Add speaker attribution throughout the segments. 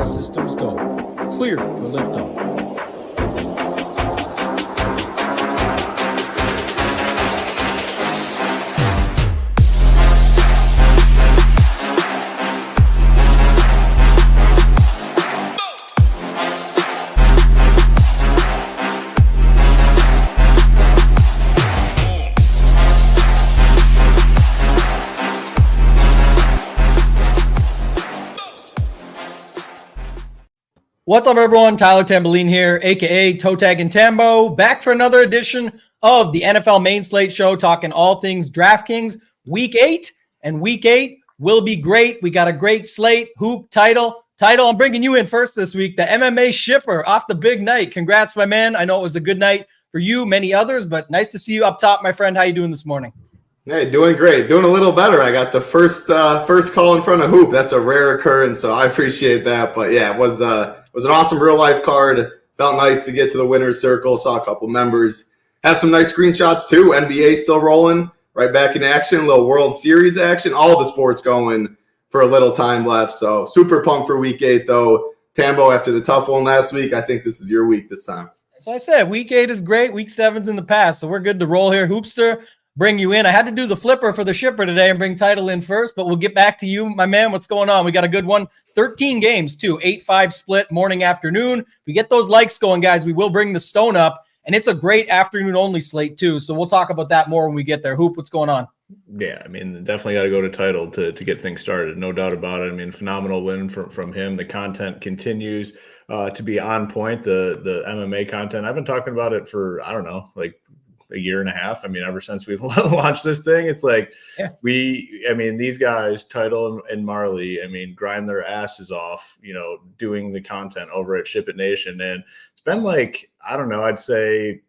Speaker 1: All systems go. Clear for liftoff. What's up, everyone? Tyler Tamboline here, a.k.a. ToeTagginTambo, back for another edition of the NFL Main Slate Show, talking all things DraftKings Week 8. And Week 8 will be great. We got a great slate, hoop, title. I'm bringing you in first this week, the MMA shipper off the big night. Congrats, my man. I know it was a good night for you, many others, but nice to see you up top, my friend. How you doing this morning?
Speaker 2: Hey, doing great. Doing a little better. I got the first call in front of hoop. That's a rare occurrence, so I appreciate that. But yeah, it was an awesome real life card. Felt nice to get to the winner's circle. Saw a couple members. Have some nice screenshots too. NBA still rolling. Right back in action. A little World Series action. All the sports going for a little time left. So super pumped for Week 8 though. Tambo, after the tough one last week, I think this is your week this time.
Speaker 1: So I said Week 8 is great. Week 7's in the past. So we're good to roll here. Hoopster, bring you in. I had to do the flipper for the shipper today and bring title in first, but we'll get back to you, my man. What's going on? We got a good one. 13 games too. 8-5 split morning, afternoon. We get those likes going, guys. We will bring the stone up, and it's a great afternoon only slate too. So we'll talk about that more when we get there. Hoop, what's going on?
Speaker 3: Yeah, I mean, definitely got to go to title to get things started. No doubt about it. I mean, phenomenal win from him. The content continues to be on point. The MMA content, I've been talking about it for, I don't know, like a year and a half. I mean, ever since we've launched this thing, it's like these guys, Title and Marley, I mean, grind their asses off, doing the content over at SHIPIT Nation. And it's been like, I don't know, I'd say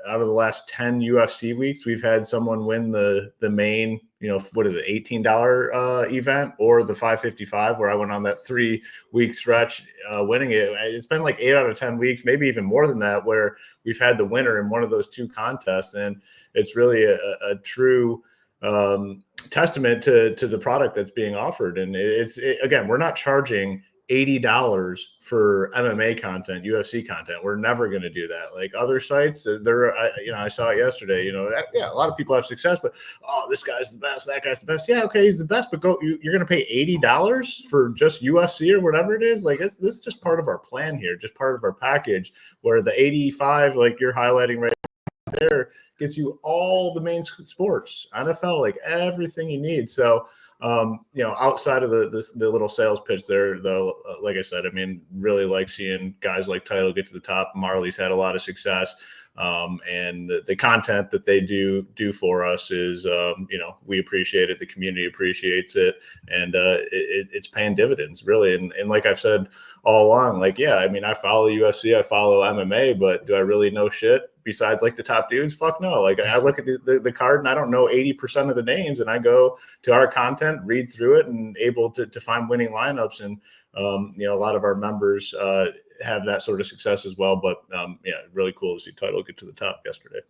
Speaker 3: out of the last 10 UFC weeks, we've had someone win the main, what is it, $18 event, or the 555, where I went on that 3-week stretch winning it. It's been like 8 out of 10 weeks, maybe even more than that, where we've had the winner in one of those two contests. And it's really a true testament to the product that's being offered. And again, we're not charging $80 for MMA content, UFC content. We're never going to do that. Like other sites, I saw it yesterday. A lot of people have success, but this guy's the best, that guy's the best. Yeah, okay, he's the best, but you're going to pay $80 for just UFC or whatever it is. Like this is just part of our plan here, just part of our package. Where the 85, like you're highlighting right there, gets you all the main sports, NFL, like everything you need. So. Outside of the little sales pitch there, though, like I said, I mean, really like seeing guys like Title get to the top. Marley's had a lot of success, and the content that they do for us is, we appreciate it. The community appreciates it, and it's paying dividends, really. And like I've said all along, like, yeah, I mean, I follow UFC, I follow MMA, but do I really know shit besides like the top dudes? Fuck no. Like I look at the card and I don't know 80% of the names, and I go to our content, read through it, and able to find winning lineups. And, a lot of our members have that sort of success as well. But really cool to see Title get to the top yesterday.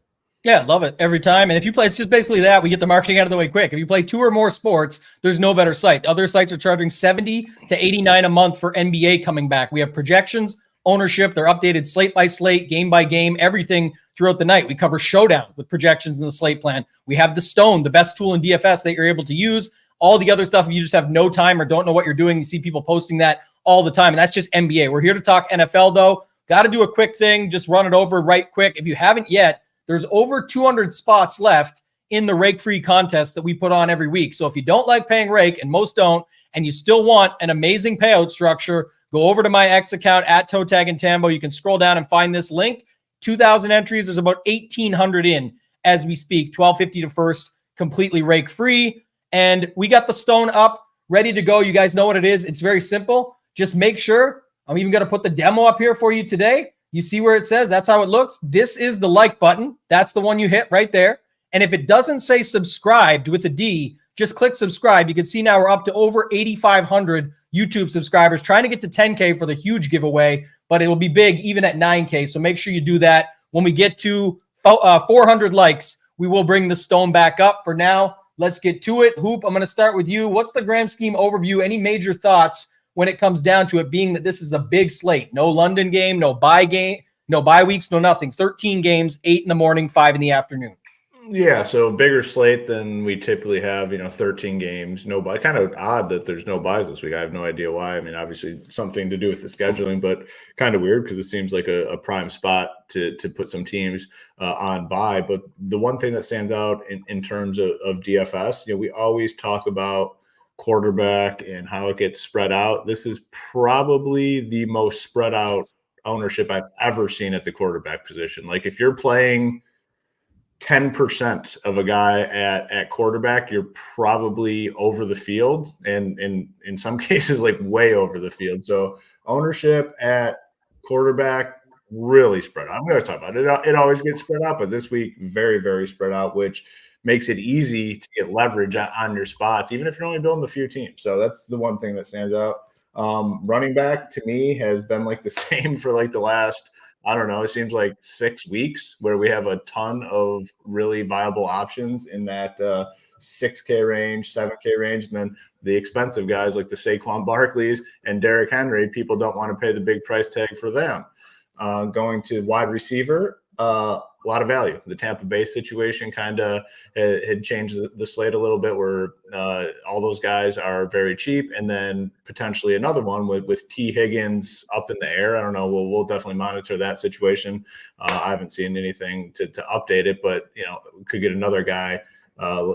Speaker 1: Yeah, love it every time. And if you play, it's just basically that. We get the marketing out of the way quick. If you play 2 or more sports, there's no better site. Other sites are charging $70 to $89 a month for NBA coming back. We have projections, ownership. They're updated slate by slate, game by game, everything throughout the night. We cover Showdown with projections in the slate plan. We have the Stone, the best tool in DFS that you're able to use. All the other stuff, if you just have no time or don't know what you're doing, you see people posting that all the time. And that's just NBA. We're here to talk NFL, though. Got to do a quick thing. Just run it over right quick. If you haven't yet, there's over 200 spots left in the rake-free contest that we put on every week. So if you don't like paying rake, and most don't, and you still want an amazing payout structure, go over to my X account at ToeTagginTambo. You can scroll down and find this link. 2,000 entries. There's about 1,800 in as we speak. $12.50 to first, completely rake-free. And we got the stone up, ready to go. You guys know what it is. It's very simple. Just make sure. I'm even going to put the demo up here for you today. You see where it says, that's how it looks. This is the like button. That's the one you hit right there. And if it doesn't say subscribed with a D, just click subscribe. You can see now we're up to over 8,500 YouTube subscribers, trying to get to 10K for the huge giveaway, but it will be big even at 9K. So make sure you do that. When we get to 400 likes, we will bring the stone back up. For now, let's get to it. Hoop, I'm going to start with you. What's the grand scheme overview? Any major thoughts when it comes down to it, being that this is a big slate. No London game, no bye weeks, no nothing. 13 games, 8 in the morning, 5 in the afternoon.
Speaker 3: Yeah, so bigger slate than we typically have, 13 games, no bye. Kind of odd that there's no buys this week. I have no idea why. I mean, obviously something to do with the scheduling, but kind of weird because it seems like a prime spot to put some teams on bye. But the one thing that stands out in terms of DFS, we always talk about quarterback and how it gets spread out. This is probably the most spread out ownership I've ever seen at the quarterback position. Like if you're playing 10% of a guy at quarterback, you're probably over the field, and in some cases, like way over the field. So ownership at quarterback really spread out. I'm going to talk about it. It always gets spread out, but this week, very, very spread out, which makes it easy to get leverage on your spots, even if you're only building a few teams. So that's the one thing that stands out. Running back to me has been like the same for like the last, I don't know, it seems like 6 weeks where we have a ton of really viable options in that 6K range, 7K range. And then the expensive guys like the Saquon Barkleys and Derrick Henry, people don't want to pay the big price tag for them. Going to wide receiver, a lot of value. The Tampa Bay situation kind of had changed the slate a little bit where all those guys are very cheap. And then potentially another one with T. Higgins up in the air. I don't know. We'll definitely monitor that situation. I haven't seen anything to update it, but, could get another guy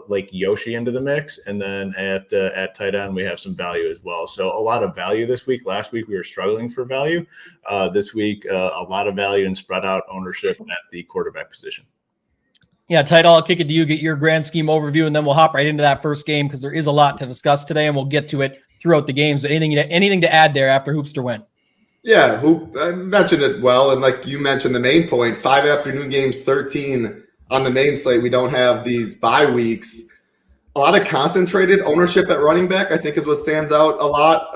Speaker 3: like Yoshi into the mix. And then at tight end, we have some value as well. So a lot of value this week. Last week, we were struggling for value. This week, a lot of value and spread out ownership at the quarterback position.
Speaker 1: Yeah, Title, I'll kick it to you, get your grand scheme overview, and then we'll hop right into that first game because there is a lot to discuss today, and we'll get to it throughout the games. But anything to add there after Hoopster went?
Speaker 2: Yeah, I mentioned it well, and like you mentioned, the main point, 5 afternoon games, 13 on the main slate. We don't have these bye weeks. A lot of concentrated ownership at running back, I think, is what stands out a lot.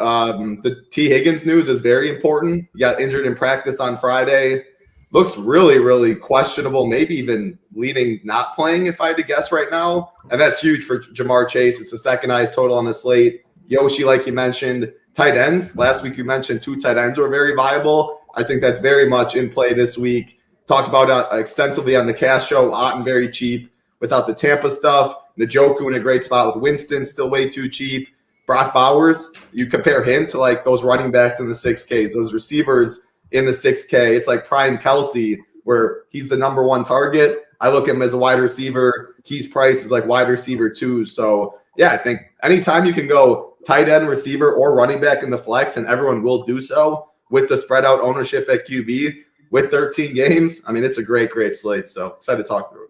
Speaker 2: The T. Higgins news is very important. He got injured in practice on Friday. Looks really, really questionable, maybe even leading not playing, if I had to guess right now. And that's huge for Jamar Chase. It's the second highest total on the slate. Yoshi, like you mentioned, tight ends. Last week you mentioned 2 tight ends were very viable. I think that's very much in play this week. Talked about extensively on the Cash Show. Otten very cheap without the Tampa stuff. Njoku in a great spot with Winston still way too cheap. Brock Bowers, you compare him to like those running backs in the 6Ks, those receivers in the 6K. It's like prime Kelsey where he's the number 1 target. I look at him as a wide receiver. Key's price is like wide receiver 2. So yeah, I think anytime you can go tight end, receiver, or running back in the flex, and everyone will do so with the spread out ownership at QB with 13 games. I mean, it's a great, great slate. So excited to talk through it.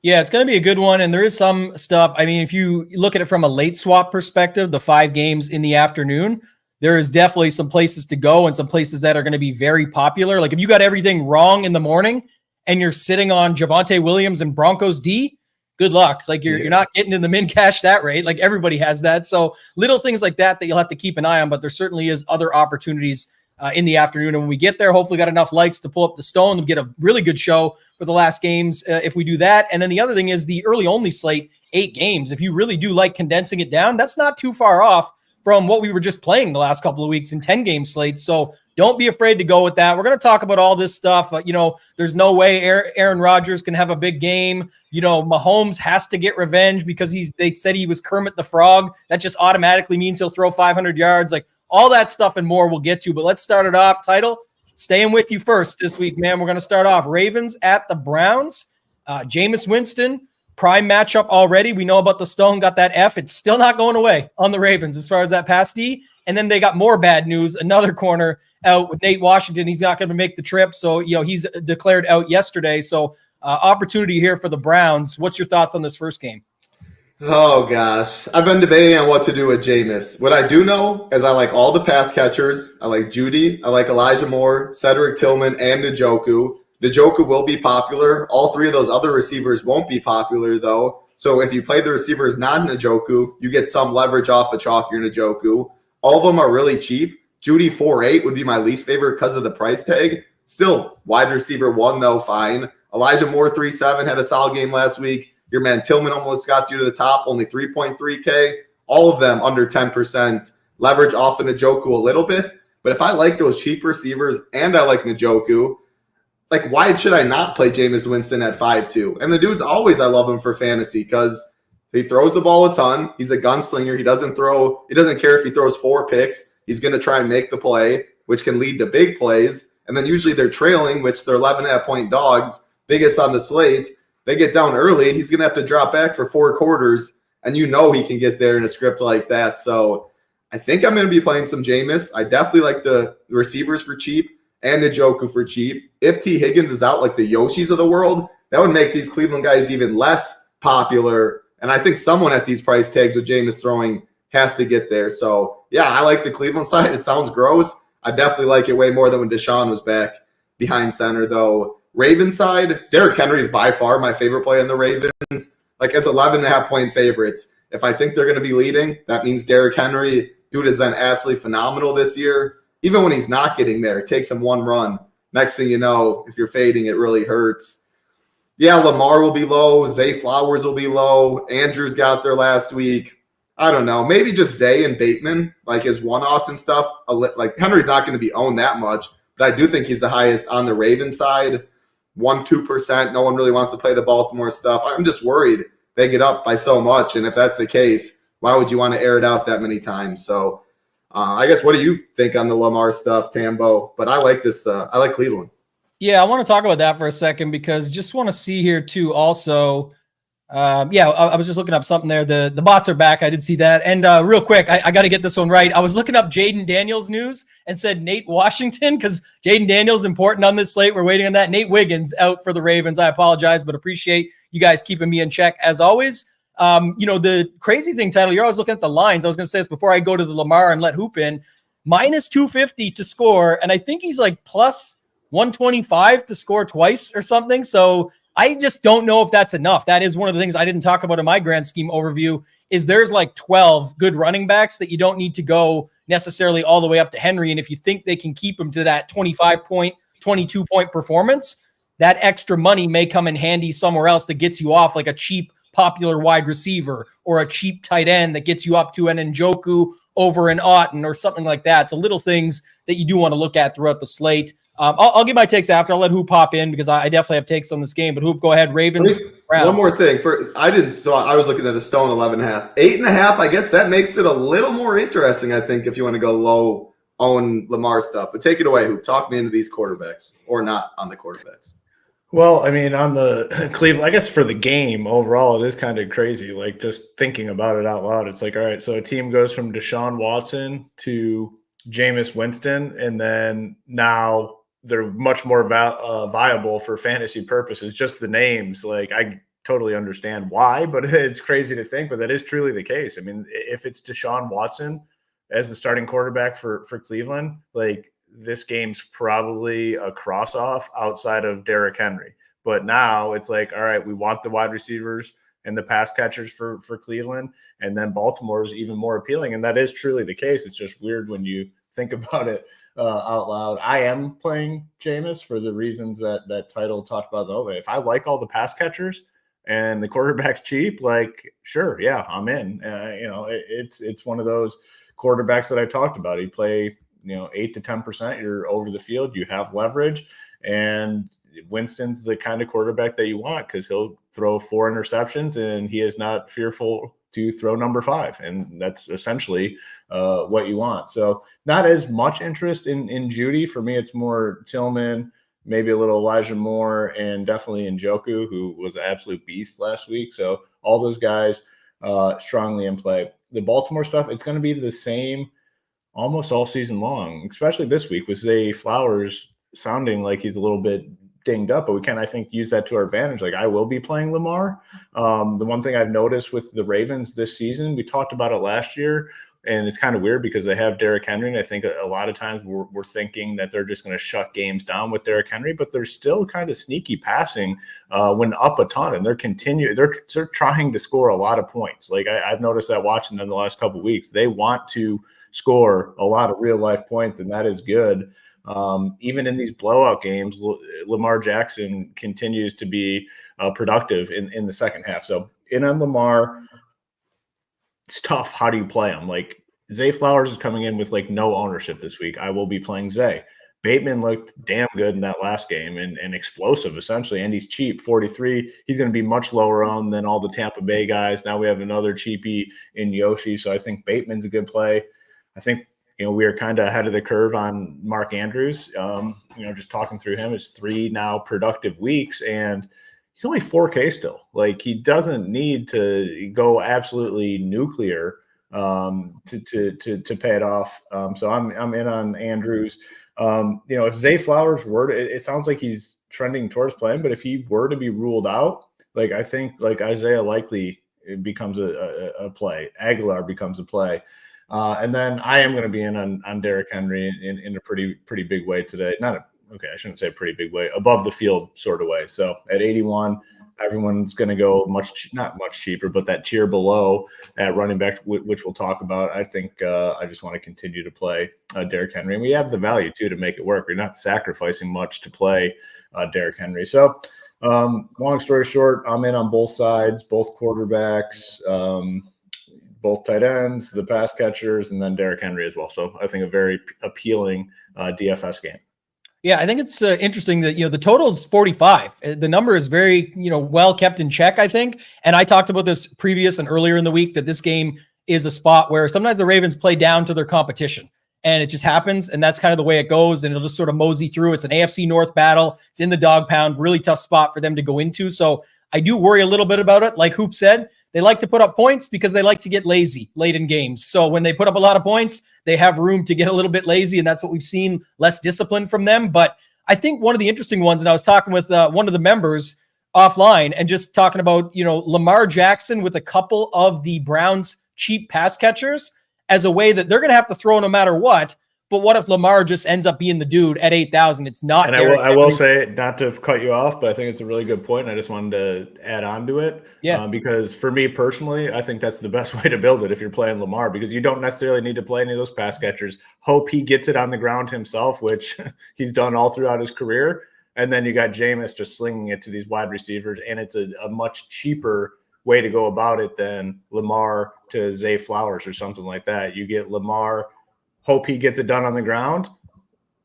Speaker 1: Yeah, it's going to be a good one. And there is some stuff. I mean, if you look at it from a late swap perspective, the 5 games in the afternoon, there is definitely some places to go and some places that are going to be very popular. Like if you got everything wrong in the morning and you're sitting on Javonte Williams and Broncos D, good luck. Like you're not getting in the min cash that rate. Like everybody has that. So little things like that you'll have to keep an eye on, but there certainly is other opportunities in the afternoon. And when we get there, hopefully got enough likes to pull up the stone and get a really good show for the last games if we do that. And then the other thing is the early only slate, 8 games. If you really do like condensing it down, that's not too far off from what we were just playing the last couple of weeks in 10-game slates. So don't be afraid to go with that. We're going to talk about all this stuff. There's no way Aaron Rodgers can have a big game. Mahomes has to get revenge because they said he was Kermit the Frog. That just automatically means he'll throw 500 yards. Like all that stuff and more we'll get to. But let's start it off. Title, staying with you first this week, man. We're going to start off Ravens at the Browns. Jameis Winston, prime matchup already. We know about the stone, got that F. It's still not going away on the Ravens as far as that pass D. And then they got more bad news. Another corner out with Nate Washington. He's not going to make the trip. So, he's declared out yesterday. So opportunity here for the Browns. What's your thoughts on this first game?
Speaker 2: Oh, gosh. I've been debating on what to do with Jameis. What I do know is I like all the pass catchers. I like Judy. I like Elijah Moore, Cedric Tillman, and Njoku. Njoku will be popular. All 3 of those other receivers won't be popular, though. So if you play the receivers not Njoku, you get some leverage off of chalkier Njoku. All of them are really cheap. Judy 4.8 would be my least favorite because of the price tag. Still, wide receiver 1, though, fine. Elijah Moore 3.7 had a solid game last week. Your man Tillman almost got you to the top, only 3.3K. All of them under 10%. leverage off of Njoku a little bit. But if I like those cheap receivers and I like Njoku, like, why should I not play Jameis Winston at 5-2? And the dude's always, I love him for fantasy because he throws the ball a ton. He's a gunslinger. He doesn't care if he throws 4 picks. He's going to try and make the play, which can lead to big plays. And then usually they're trailing, which they're 11.5-point dogs, biggest on the slate. They get down early. He's going to have to drop back for 4 quarters. And he can get there in a script like that. So I think I'm going to be playing some Jameis. I definitely like the receivers for cheap and Njoku for cheap. If T. Higgins is out like the Yoshis of the world, that would make these Cleveland guys even less popular. And I think someone at these price tags with Jameis throwing has to get there. So, yeah, I like the Cleveland side. It sounds gross. I definitely like it way more than when Deshaun was back behind center, though. Ravens side, Derrick Henry is by far my favorite play in the Ravens. Like, it's 11.5-point favorites. If I think they're going to be leading, that means Derrick Henry, dude, has been absolutely phenomenal this year. Even when he's not getting there, it takes him one run. Next thing you know, if you're fading, it really hurts. Yeah, Lamar will be low. Zay Flowers will be low. Andrews got there last week. I don't know. Maybe just Zay and Bateman, like his one-offs and stuff. Like, Henry's not going to be owned that much, but I do think he's the highest on the Ravens side. 1-2%. No one really wants to play the Baltimore stuff. I'm just worried they get up by so much. And if that's the case, why would you want to air it out that many times? So I guess, what do you think on the Lamar stuff, Tambo? But I like this. I like Cleveland.
Speaker 1: Yeah, I want to talk about that for a second because just want to see here too also. I was just looking up something there. The bots are back. I did see that. And real quick, I got to get this one right. I was looking up Jaden Daniels news and said Nate Washington because Jaden Daniels important on this slate. We're waiting on that. Nate Wiggins out for the Ravens. I apologize, but appreciate you guys keeping me in check as always. The crazy thing, Tyler, you're always looking at the lines. I was going to say this before I go to the Lamar and let Hoop in. Minus 250 to score, and I think he's like plus 125 to score twice or something. So I just don't know if that's enough. That is one of the things I didn't talk about in my grand scheme overview is there's like 12 good running backs that you don't need to go necessarily all the way up to Henry. And if you think they can keep him to that 25-point, 22-point performance, that extra money may come in handy somewhere else that gets you off like a cheap popular wide receiver or a cheap tight end that gets you up to an Njoku over an Otten or something like that. So little things that you do want to look at throughout the slate. I'll give my takes after. I'll let Hoop pop in because I definitely have takes on this game. But Hoop, go ahead. Ravens.
Speaker 2: One more thing. I was looking at the Stone 11.5. 8.5, I guess that makes it a little more interesting, I think, if you want to go low on Lamar stuff. But take it away, Hoop. Talk me into these quarterbacks or not on the quarterbacks.
Speaker 3: Well, I mean, on the Cleveland, I guess for the game overall, it is kind of crazy. Like, just thinking about it out loud, it's like, all right, so a team goes from Deshaun Watson to Jameis Winston, and then now they're much more viable for fantasy purposes. Just the names, like, I totally understand why, but it's crazy to think, but that is truly the case. I mean, if it's Deshaun Watson as the starting quarterback for Cleveland, like, this game's probably a cross-off outside of Derrick Henry. But now it's like, all right, we want the wide receivers and the pass catchers for Cleveland, and then Baltimore is even more appealing, and that is truly the case. It's just weird when you think about it out loud. I am playing Jameis for the reasons that title talked about, though. If I like all the pass catchers and the quarterback's cheap, like, sure, yeah, I'm in. It's one of those quarterbacks that I talked about. You play 8 to 10%, you're over the field, you have leverage, and Winston's the kind of quarterback that you want because he'll throw 4 interceptions and he is not fearful to throw number 5. And that's essentially what you want. So not as much interest in Judy. For me, it's more Tillman, maybe a little Elijah Moore, and definitely Njoku, who was an absolute beast last week. So all those guys strongly in play. The Baltimore stuff, it's going to be the same almost all season long, especially this week with Zay Flowers sounding like he's a little bit dinged up, but we can, I think, use that to our advantage. Like, I will be playing Lamar. The one thing I've noticed with the Ravens this season, we talked about it last year, and it's kind of weird because they have Derrick Henry, and I think a lot of times we're thinking that they're just going to shut games down with Derrick Henry, but they're still kind of sneaky passing when up a ton, and they're trying to score a lot of points. Like, I've noticed that watching them the last couple of weeks. They want to score a lot of real life points, and that is good. Even in these blowout games, Lamar Jackson continues to be productive in the second half. So in on Lamar, it's tough. How do you play him? Like, Zay Flowers is coming in with like no ownership this week. I will be playing Zay. Bateman looked damn good in that last game and explosive, essentially, and he's cheap, 43. He's going to be much lower owned than all the Tampa Bay guys. Now we have another cheapie in Yoshi, so I think Bateman's a good play. I think, we are kind of ahead of the curve on Mark Andrews. Just talking through him, it's 3 now productive weeks, and he's only 4K still. Like, he doesn't need to go absolutely nuclear to pay it off. So I'm in on Andrews. If Zay Flowers were to, it sounds like he's trending towards playing, but if he were to be ruled out, like, I think like Isaiah likely becomes a play. Aguilar becomes a play. And then I am going to be in on Derrick Henry in a pretty big way today. I shouldn't say a pretty big way, above the field sort of way. So at 81, everyone's going to go not much cheaper, but that tier below at running back, which we'll talk about. I think I just want to continue to play Derrick Henry. And we have the value, too, to make it work. We're not sacrificing much to play Derrick Henry. So long story short, I'm in on both sides, both quarterbacks, both tight ends, the pass catchers, and then Derrick Henry as well. So I think a very appealing DFS game.
Speaker 1: Yeah, I think it's interesting that, the total is 45. The number is very, well kept in check, I think. And I talked about this previous and earlier in the week that this game is a spot where sometimes the Ravens play down to their competition. And it just happens, and that's kind of the way it goes, and it'll just sort of mosey through. It's an AFC North battle. It's in the dog pound, really tough spot for them to go into. So I do worry a little bit about it. Like Hoop said, they like to put up points because they like to get lazy late in games. So when they put up a lot of points, they have room to get a little bit lazy, and that's what we've seen, less discipline from them. But I think one of the interesting ones, and I was talking with one of the members offline and just talking about, Lamar Jackson with a couple of the Browns' cheap pass catchers as a way that they're going to have to throw no matter what. But what if Lamar just ends up being the dude at 8,000? It's not.
Speaker 3: And I will say, not to cut you off, but I think it's a really good point. I just wanted to add on to it.
Speaker 1: Yeah.
Speaker 3: Because for me personally, I think that's the best way to build it if you're playing Lamar, because you don't necessarily need to play any of those pass catchers. Hope he gets it on the ground himself, which he's done all throughout his career. And then you got Jameis just slinging it to these wide receivers, and it's a much cheaper way to go about it than Lamar to Zay Flowers or something like that. You get Lamar, hope he gets it done on the ground,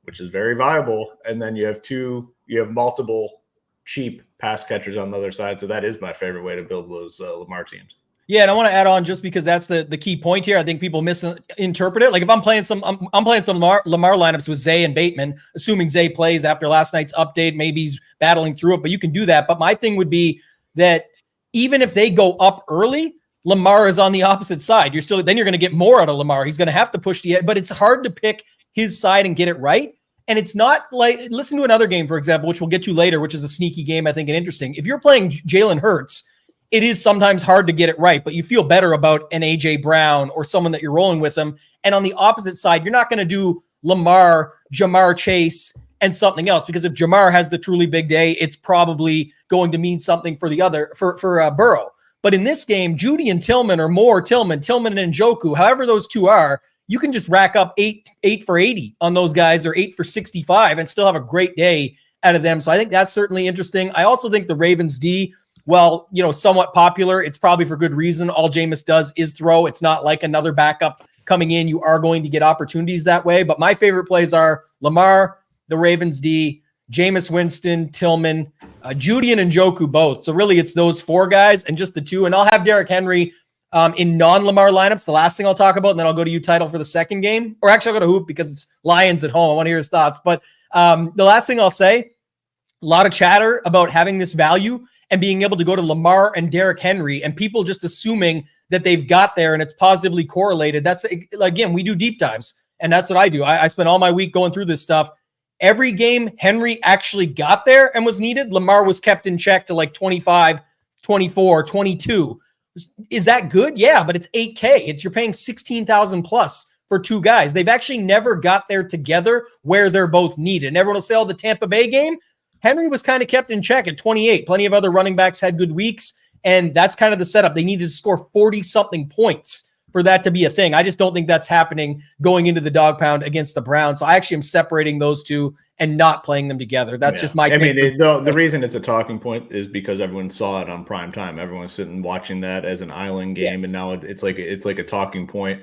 Speaker 3: which is very viable. And then you have multiple cheap pass catchers on the other side. So that is my favorite way to build those Lamar teams.
Speaker 1: Yeah, and I want to add on, just because that's the key point here. I think people misinterpret it. Like, if I'm playing some Lamar lineups with Zay and Bateman, assuming Zay plays after last night's update, maybe he's battling through it, but you can do that. But my thing would be that even if they go up early, Lamar is on the opposite side. You're going to get more out of Lamar. He's going to have to push but it's hard to pick his side and get it right. And it's not like, listen to another game, for example, which we'll get to later, which is a sneaky game, I think, and interesting. If you're playing Jalen Hurts, it is sometimes hard to get it right, but you feel better about an AJ Brown or someone that you're rolling with them. And on the opposite side, you're not going to do Lamar, Jamar Chase, and something else, because if Jamar has the truly big day, it's probably going to mean something for the other, for Burrow. But in this game, Judy and Tillman, or more Tillman and Njoku, however those two are, you can just rack up 8 for 80 on those guys, or 8 for 65, and still have a great day out of them. So I think that's certainly interesting. I also think the Ravens D, well, somewhat popular. It's probably for good reason. All Jameis does is throw. It's not like another backup coming in. You are going to get opportunities that way. But my favorite plays are Lamar, the Ravens D, Jameis Winston, Tillman, Judy and Njoku both. So really it's those 4 guys and just the 2. And I'll have Derrick Henry in non-Lamar lineups, the last thing I'll talk about, and then I'll go to you, Title, for the second game. Or actually I'll go to Hoop because it's Lions at home. I want to hear his thoughts. But the last thing I'll say, a lot of chatter about having this value and being able to go to Lamar and Derrick Henry, and people just assuming that they've got there and it's positively correlated. That's, again, we do deep dives, and that's what I do. I spend all my week going through this stuff. Every game Henry actually got there and was needed, Lamar was kept in check to like 25, 24, 22. Is that good? Yeah, but it's 8K. You're paying 16,000 plus for 2 guys. They've actually never got there together where they're both needed. And everyone will say, the Tampa Bay game, Henry was kind of kept in check at 28. Plenty of other running backs had good weeks, and that's kind of the setup. They needed to score 40-something points for that to be a thing. I just don't think that's happening going into the dog pound against the Browns. So I actually am separating those two and not playing them together. That's just my take.
Speaker 3: The reason it's a talking point is because everyone saw it on prime time. Everyone's sitting watching that as an island game, and now it's like a talking point.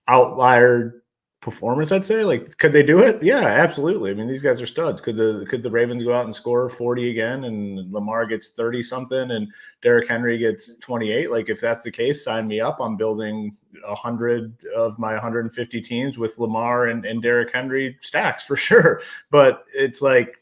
Speaker 3: outlier performance, I'd say. Like, could they do it? Yeah, absolutely. I mean, these guys are studs. Could the Ravens go out and score 40 again, and Lamar gets 30 something, and Derrick Henry gets 28? Like, if that's the case, sign me up. I'm building 100 of my 150 teams with Lamar and Derrick Henry stacks for sure. But it's like,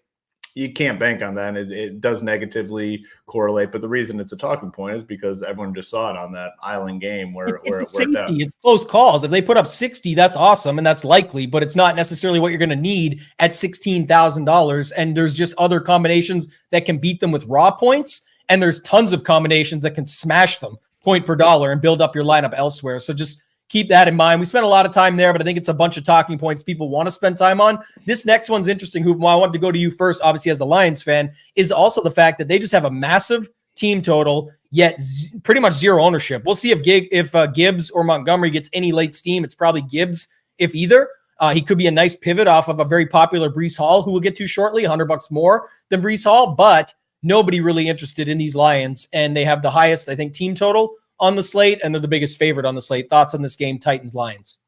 Speaker 3: you can't bank on that. It does negatively correlate, but the reason it's a talking point is because everyone just saw it on that island game where it worked out.
Speaker 1: It's close calls. If they put up 60, that's awesome, and that's likely, but it's not necessarily what you're going to need at $16,000. And there's just other combinations that can beat them with raw points, and there's tons of combinations that can smash them point per dollar and build up your lineup elsewhere. So just keep that in mind. We spent a lot of time there, but I think it's a bunch of talking points people want to spend time on. This next one's interesting, Hoop. I wanted to go to you first, obviously, as a Lions fan, is also the fact that they just have a massive team total, yet pretty much zero ownership. We'll see if Gibbs or Montgomery gets any late steam. It's probably Gibbs, if either. He could be a nice pivot off of a very popular Breece Hall, who we'll get to shortly, $100 more than Breece Hall, but nobody really interested in these Lions, and they have the highest, I think, team total on the slate, and they're the biggest favorite on the slate. Thoughts on this game, Titans-Lions?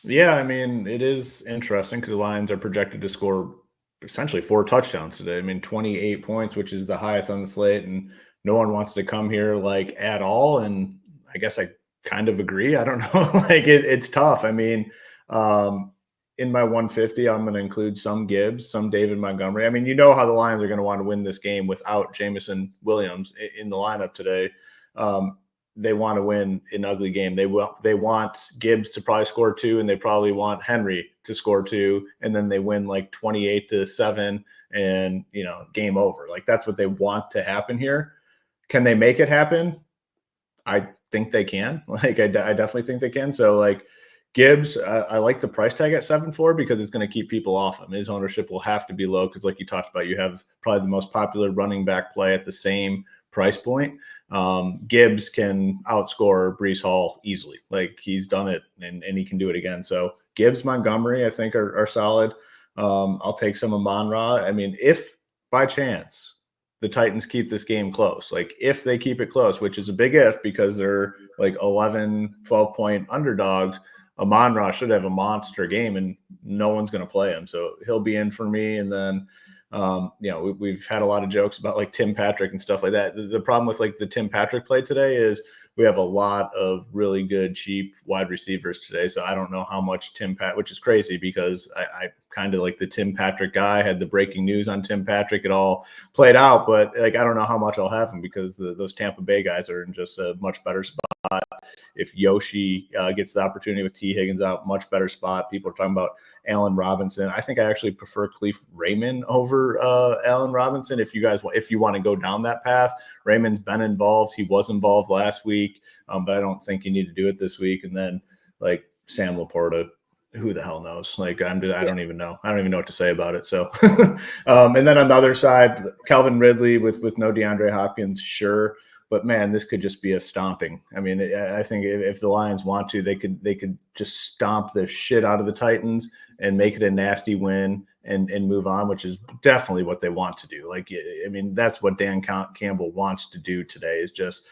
Speaker 3: Yeah, I mean, it is interesting because the Lions are projected to score essentially 4 touchdowns today. I mean, 28 points, which is the highest on the slate, and no one wants to come here like at all. And I guess I kind of agree. I don't know. Like it's tough. I mean, in my 150, I'm going to include some Gibbs, some David Montgomery. I mean, you know how the Lions are going to want to win this game without Jameson Williams in the lineup today. They want to win an ugly game. They want Gibbs to probably score 2, and they probably want Henry to score 2, and then they win like 28-7 and, game over. Like that's what they want to happen here. Can they make it happen? I think they can. Like I definitely think they can. So like Gibbs, I like the price tag at 7.4 because it's going to keep people off him. His ownership will have to be low because like you talked about, you have probably the most popular running back play at the same price point. Gibbs can outscore Breece Hall easily. Like he's done it and he can do it again. So Gibbs, Montgomery, I think are solid. I'll take some Amon-Ra. I mean, if by chance the Titans keep this game close, like if they keep it close, which is a big if because they're like 11, 12 point underdogs, Amon-Ra should have a monster game and no one's going to play him. So he'll be in for me. And then, we've had a lot of jokes about like Tim Patrick and stuff like that. The problem with like the Tim Patrick play today is we have a lot of really good, cheap wide receivers today. So I don't know how much which is crazy because I kind of like the Tim Patrick guy, had the breaking news on Tim Patrick. It all played out, but like, I don't know how much I'll have him because those Tampa Bay guys are in just a much better spot. If Yoshi gets the opportunity with T. Higgins out, much better spot. People are talking about Allen Robinson. I think I actually prefer Khalif Raymond over Allen Robinson. If you want to go down that path, Raymond's been involved. He was involved last week, but I don't think you need to do it this week. And then like Sam Laporta, who the hell knows? Like I don't even know. I don't even know what to say about it. So, and then on the other side, Calvin Ridley with no DeAndre Hopkins, sure. But man, this could just be a stomping. I mean, I think if the Lions want to, they could just stomp the shit out of the Titans and make it a nasty win and move on, which is definitely what they want to do. Like, I mean, that's what Dan Campbell wants to do today is just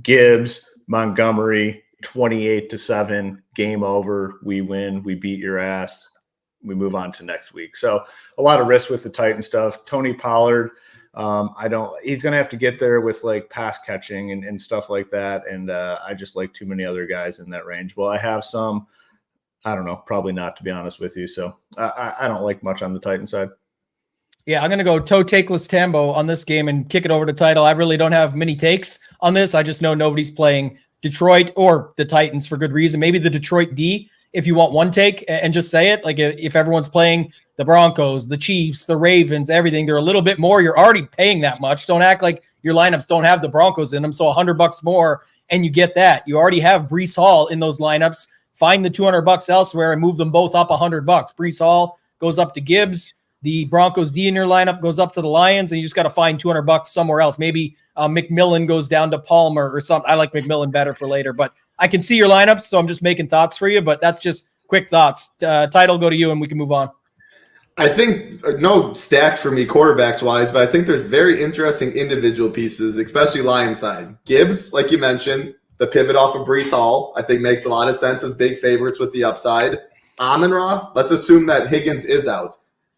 Speaker 3: Gibbs, Montgomery, 28-7, game over. We win. We beat your ass. We move on to next week. So a lot of risk with the Titan stuff. Tony Pollard. He's going to have to get there with like pass catching and stuff like that. And I just like too many other guys in that range. Well, I have some, I don't know, probably not to be honest with you. So I don't like much on the Titan side.
Speaker 1: Yeah, I'm going to go ToeTagginTambo on this game and kick it over to Title. I really don't have many takes on this. I just know nobody's playing Detroit or the Titans for good reason. Maybe the Detroit D, if you want one take and just say it. Like if everyone's playing the Broncos, the Chiefs, the Ravens, everything, they're a little bit more. You're already paying that much. Don't act like your lineups don't have the Broncos in them. So $100 more and you get that. You already have Breece Hall in those lineups. Find the $200 elsewhere and move them both up $100. Breece Hall goes up to Gibbs. The Broncos D in your lineup goes up to the Lions, and you just got to find $200 somewhere else. Maybe McMillan goes down to Palmer or something. I like McMillan better for later, but I can see your lineups, so I'm just making thoughts for you, but that's just quick thoughts. Title, go to you, and we can move on.
Speaker 2: I think no stacks for me quarterbacks wise, but I think there's very interesting individual pieces, especially Lions side. Gibbs, like you mentioned, the pivot off of Breece Hall, I think makes a lot of sense as big favorites with the upside. Amon-Ra, let's assume that Higgins is out.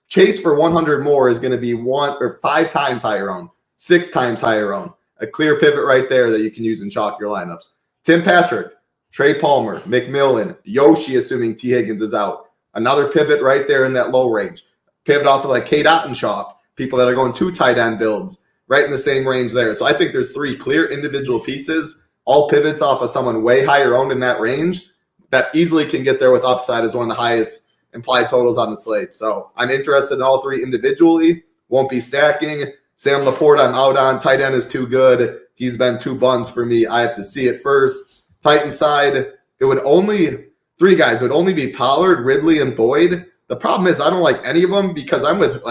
Speaker 2: Chase for 100 more is going to be 1 or 5 times higher owned, 6 times higher owned. A clear pivot right there that you can use in chalk your lineups. Tim Patrick, Trey Palmer, McMillan, Yoshi, assuming T. Higgins is out. Another pivot right there in that low range. Pivot off of like Kate Ottenchalk, people that are going 2 tight end builds, right in the same range there. So I think there's 3 clear individual pieces, all pivots off of someone way higher owned in that range that easily can get there with upside as one of the highest implied totals on the slate. So I'm interested in all 3 individually. Won't be stacking. Sam Laporte, I'm out on. Tight end is too good. He's been 2 buns for me. I have to see it first. Titan side, it would only 3 guys. It would only be Pollard, Ridley, and Boyd. The problem is I don't like any of them because I'm with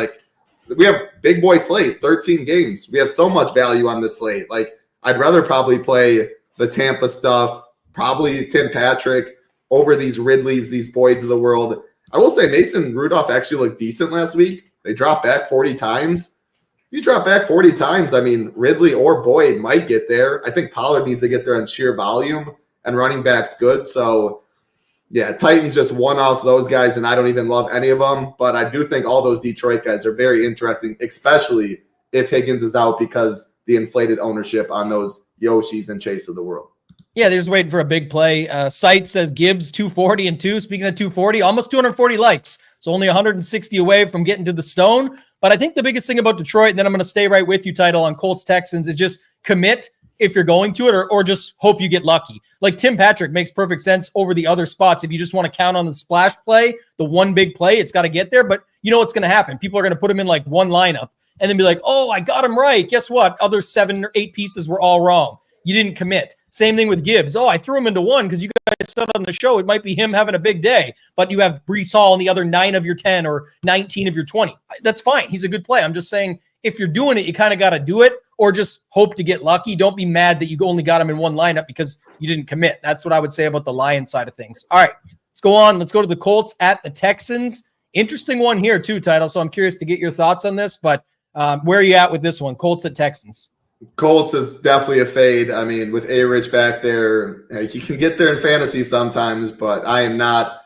Speaker 2: we have big boy slate, 13 games. We have so much value on this slate. Like I'd rather probably play the Tampa stuff, probably Tim Patrick over these Ridleys, these Boyds of the world. I will say Mason Rudolph actually looked decent last week. They dropped back 40 times. If you drop back 40 times, I mean, Ridley or Boyd might get there. I think Pollard needs to get there on sheer volume, and running back's good. So, yeah, Titans just one-offs those guys, and I don't even love any of them. But I do think all those Detroit guys are very interesting, especially if Higgins is out because the inflated ownership on those Yoshis and Chase of the world.
Speaker 1: Yeah, they're just waiting for a big play. Site says Gibbs 240 and 2. Speaking of 240, almost 240 likes. So only 160 away from getting to the stone. But I think the biggest thing about Detroit, and then I'm going to stay right with you, Title, on Colts Texans, is just commit if you're going to it or just hope you get lucky. Like Tim Patrick makes perfect sense over the other spots. If you just want to count on the splash play, the one big play, it's got to get there. But you know what's going to happen. People are going to put him in like one lineup and then be like, oh, I got him right. Guess what? Other 7 or 8 pieces were all wrong. You didn't commit. Same thing with Gibbs. Oh, I threw him into one because you guys said on the show it might be him having a big day, but you have Breece Hall in the other 9 of your 10 or 19 of your 20. That's fine. He's a good play. I'm just saying if you're doing it, you kind of got to do it or just hope to get lucky. Don't be mad that you only got him in one lineup because you didn't commit. That's what I would say about the Lions side of things. All right, let's go on. Let's go to the Colts at the Texans. Interesting one here too, Title. So I'm curious to get your thoughts on this, but where are you at with this one? Colts at Texans.
Speaker 2: Colts is definitely a fade. I mean, with A-Rich back there, he can get there in fantasy sometimes, but I am not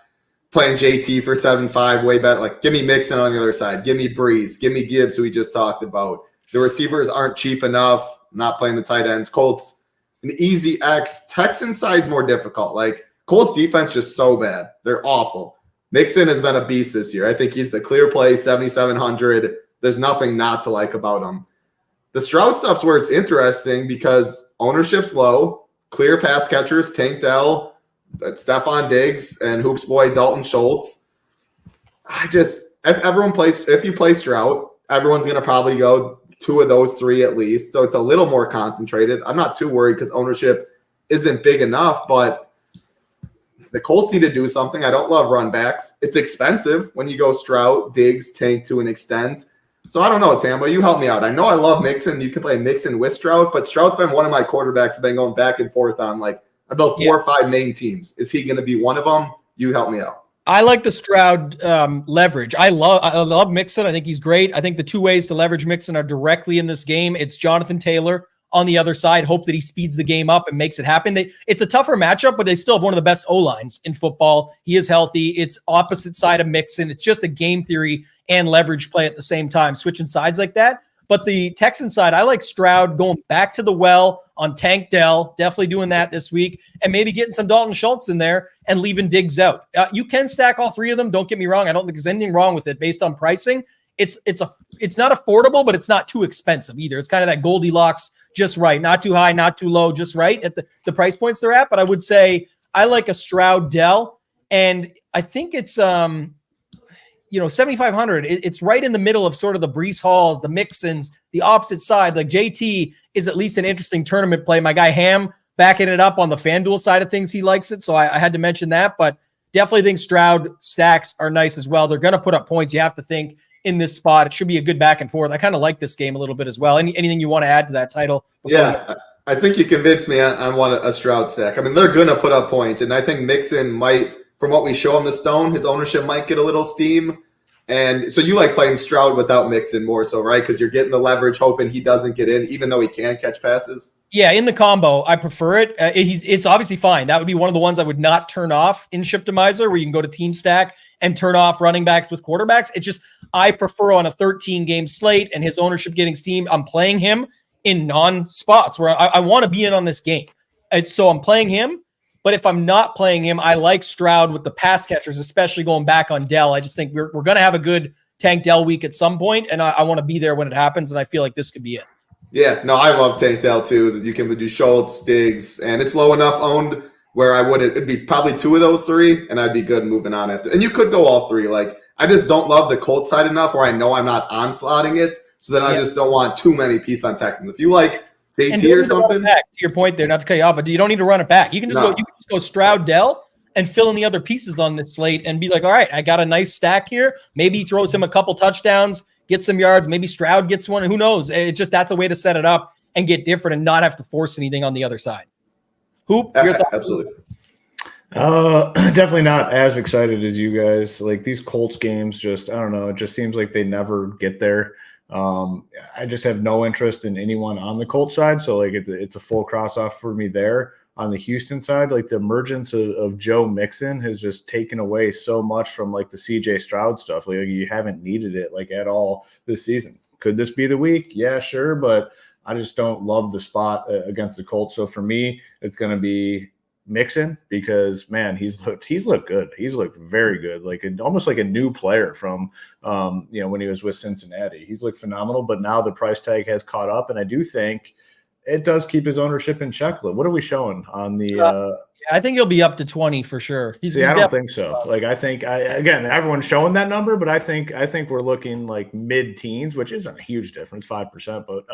Speaker 2: playing JT for 7-5 way better. Like, give me Mixon on the other side. Give me Breeze. Give me Gibbs, who we just talked about. The receivers aren't cheap enough. I'm not playing the tight ends. Colts, an easy X. Texans side's more difficult. Like, Colts defense just so bad. They're awful. Mixon has been a beast this year. I think he's the clear play, 7,700. There's nothing not to like about him. The Stroud stuff's where it's interesting because ownership's low, clear pass catchers, Tank Dell, Stephon Diggs, and Hoops boy Dalton Schultz. If you play Stroud, everyone's going to probably go 2 of those 3 at least. So it's a little more concentrated. I'm not too worried because ownership isn't big enough, but the Colts need to do something. I don't love run backs. It's expensive when you go Stroud, Diggs, Tank to an extent. So I don't know, Tambo. You help me out. I know I love Mixon. You can play Mixon with Stroud, but Stroud's been one of my quarterbacks I've been going back and forth on like about 4 or 5 main teams. Is he going to be one of them? You help me out.
Speaker 1: I like the Stroud leverage. I love Mixon. I think he's great. I think the 2 ways to leverage Mixon are directly in this game. It's Jonathan Taylor on the other side. Hope that he speeds the game up and makes it happen. It's a tougher matchup, but they still have one of the best O-lines in football. He is healthy. It's opposite side of Mixon. It's just a game theory and leverage play at the same time, switching sides like that. But the Texan side, I like Stroud going back to the well on Tank Dell, definitely doing that this week, and maybe getting some Dalton Schultz in there and leaving Diggs out. You can stack all 3 of them. Don't get me wrong. I don't think there's anything wrong with it based on pricing. It's not affordable, but it's not too expensive either. It's kind of that Goldilocks, just right. Not too high, not too low, just right at the price points they're at. But I would say I like a Stroud Dell, and I think it's 7,500. It's right in the middle of sort of the Breece Halls, the Mixons, the opposite side. Like JT is at least an interesting tournament play. My guy Ham backing it up on the FanDuel side of things. He likes it. So I had to mention that, but definitely think Stroud stacks are nice as well. They're going to put up points. You have to think in this spot. It should be a good back and forth. I kind of like this game a little bit as well. Anything you want to add to that Title?
Speaker 2: Yeah, I think you convinced me on a Stroud stack. I mean, they're going to put up points, and I think Mixon might, from what we show on the Stone, his ownership might get a little steam. And so you like playing Stroud without Mixon more so, right? Because you're getting the leverage, hoping he doesn't get in, even though he can catch passes.
Speaker 1: Yeah, in the combo, I prefer it. It's obviously fine. That would be one of the ones I would not turn off in Shiptimizer, where you can go to Team Stack and turn off running backs with quarterbacks. It's just I prefer on a 13-game slate and his ownership getting steamed. I'm playing him in non-spots where I want to be in on this game. And so I'm playing him. But if I'm not playing him, I like Stroud with the pass catchers, especially going back on Dell. I just think we're going to have a good Tank Dell week at some point, and I want to be there when it happens, and I feel like this could be it.
Speaker 2: Yeah, no, I love Tank Dell too. You can do Schultz, Diggs, and it's low enough owned where it'd be probably two of those three, and I'd be good moving on after. And you could go all three. Like, I just don't love the Colts side enough where I know I'm not onslaughting it, so then I just don't want too many pieces on Texans. If you like JT or something.
Speaker 1: To your point there, not to cut you off, but you don't need to run it back. You can just go Stroud Dell and fill in the other pieces on this slate and be like, all right, I got a nice stack here. Maybe he throws him a couple touchdowns, get some yards. Maybe Stroud gets one. Who knows? It's just that's a way to set it up and get different and not have to force anything on the other side. Hoop, your thoughts?
Speaker 2: Absolutely.
Speaker 3: Definitely not as excited as you guys. Like these Colts games, just I don't know. It just seems like they never get there. I just have no interest in anyone on the Colts side, so like it's a full cross off for me there. On the Houston side, like the emergence of Joe Mixon has just taken away so much from like the CJ Stroud stuff. Like you haven't needed it like at all this season. Could this be the week? Yeah, sure, but I just don't love the spot against the Colts. So for me, it's going to be Mixon because man, he's looked good. He's looked very good, like almost like a new player from when he was with Cincinnati. He's looked phenomenal, but now the price tag has caught up, and I do think it does keep his ownership in check. What are we showing on the?
Speaker 1: I think he'll be up to 20 for sure.
Speaker 3: I don't think so. Like I think again, everyone's showing that number, but I think we're looking like mid-teens, which isn't a huge difference, 5%, but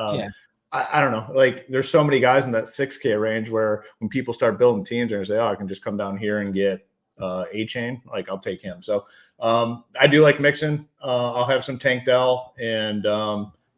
Speaker 3: I don't know. Like there's so many guys in that 6K range where when people start building teams, they're gonna say, "Oh, I can just come down here and get A-Chain." Like I'll take him. So I do like Mixon. I'll have some Tank Dell, and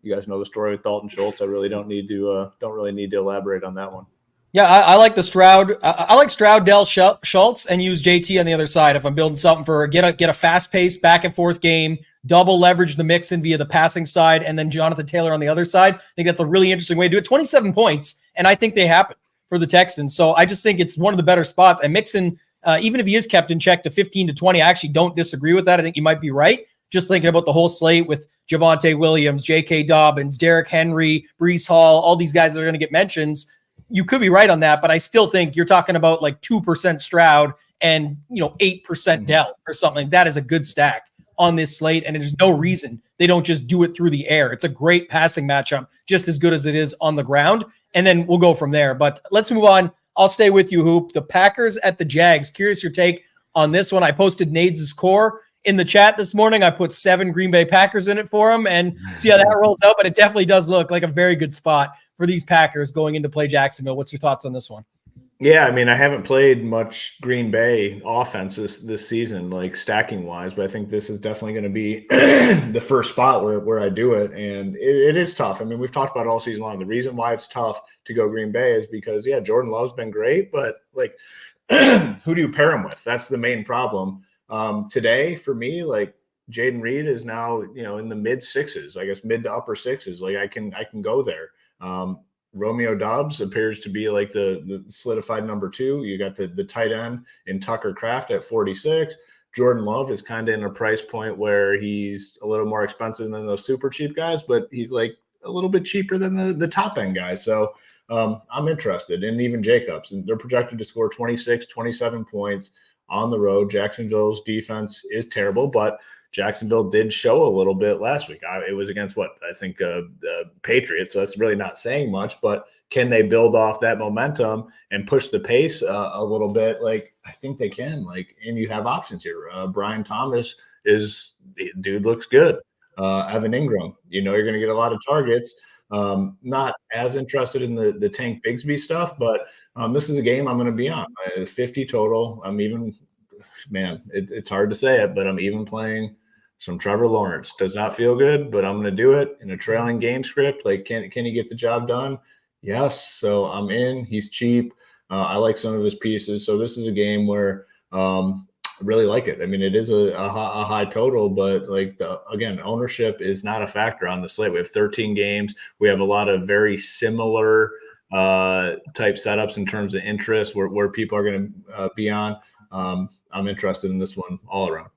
Speaker 3: you guys know the story with Dalton Schultz. I really don't need to elaborate on that one.
Speaker 1: Yeah, I like the Stroud. I like Stroud, Dell, Schultz, and use JT on the other side. If I'm building something for get a fast-paced back and forth game, double leverage the Mixon via the passing side, and then Jonathan Taylor on the other side. I think that's a really interesting way to do it. 27 points, and I think they happen for the Texans. So I just think it's one of the better spots. And Mixon, even if he is kept in check to 15 to 20, I actually don't disagree with that. I think you might be right. Just thinking about the whole slate with Javonte Williams, J.K. Dobbins, Derrick Henry, Breece Hall, all these guys that are going to get mentions. You could be right on that, but I still think you're talking about like 2% Stroud and 8% Dell or something. That is a good stack on this slate, and there's no reason they don't just do it through the air. It's a great passing matchup, just as good as it is on the ground, and then we'll go from there. But let's move on. I'll stay with you, Hoop. The Packers at the Jags. Curious your take on this one. I posted Nades' core in the chat this morning. I put 7 Green Bay Packers in it for him and see how that rolls out, but it definitely does look like a very good spot for these Packers going into play Jacksonville. What's your thoughts on this one?
Speaker 3: Yeah, I mean, I haven't played much Green Bay offenses this season, like stacking wise, but I think this is definitely going to be the first spot where I do it. And it is tough. I mean, we've talked about it all season long. The reason why it's tough to go Green Bay is because, Jordan Love's been great, but like, who do you pair him with? That's the main problem. Today for me, like Jaden Reed is now, in the mid 6s, I guess mid to upper 6s. Like I can go there. Romeo Doubs appears to be like the solidified number 2. You got the tight end in Tucker Kraft at 46. Jordan Love is kind of in a price point where he's a little more expensive than those super cheap guys, but he's like a little bit cheaper than the top end guys. So I'm interested. And even Jacobs, and they're projected to score 26, 27 points on the road. Jacksonville's defense is terrible, but Jacksonville did show a little bit last week. It was against the Patriots, so that's really not saying much, but can they build off that momentum and push the pace a little bit? Like, I think they can, and you have options here. Brian Thomas dude looks good. Evan Ingram, you're going to get a lot of targets. Not as interested in the Tank Bigsby stuff, but this is a game I'm going to be on. 50 total. I'm even, it's hard to say it, but I'm even playing some Trevor Lawrence. Does not feel good, but I'm going to do it in a trailing game script. Like, can he get the job done? Yes. So I'm in. He's cheap. I like some of his pieces. So this is a game where I really like it. I mean, it is a high total, but again, ownership is not a factor on the slate. We have 13 games. We have a lot of very similar type setups in terms of interest, where people are going to be on. I'm interested in this one all around.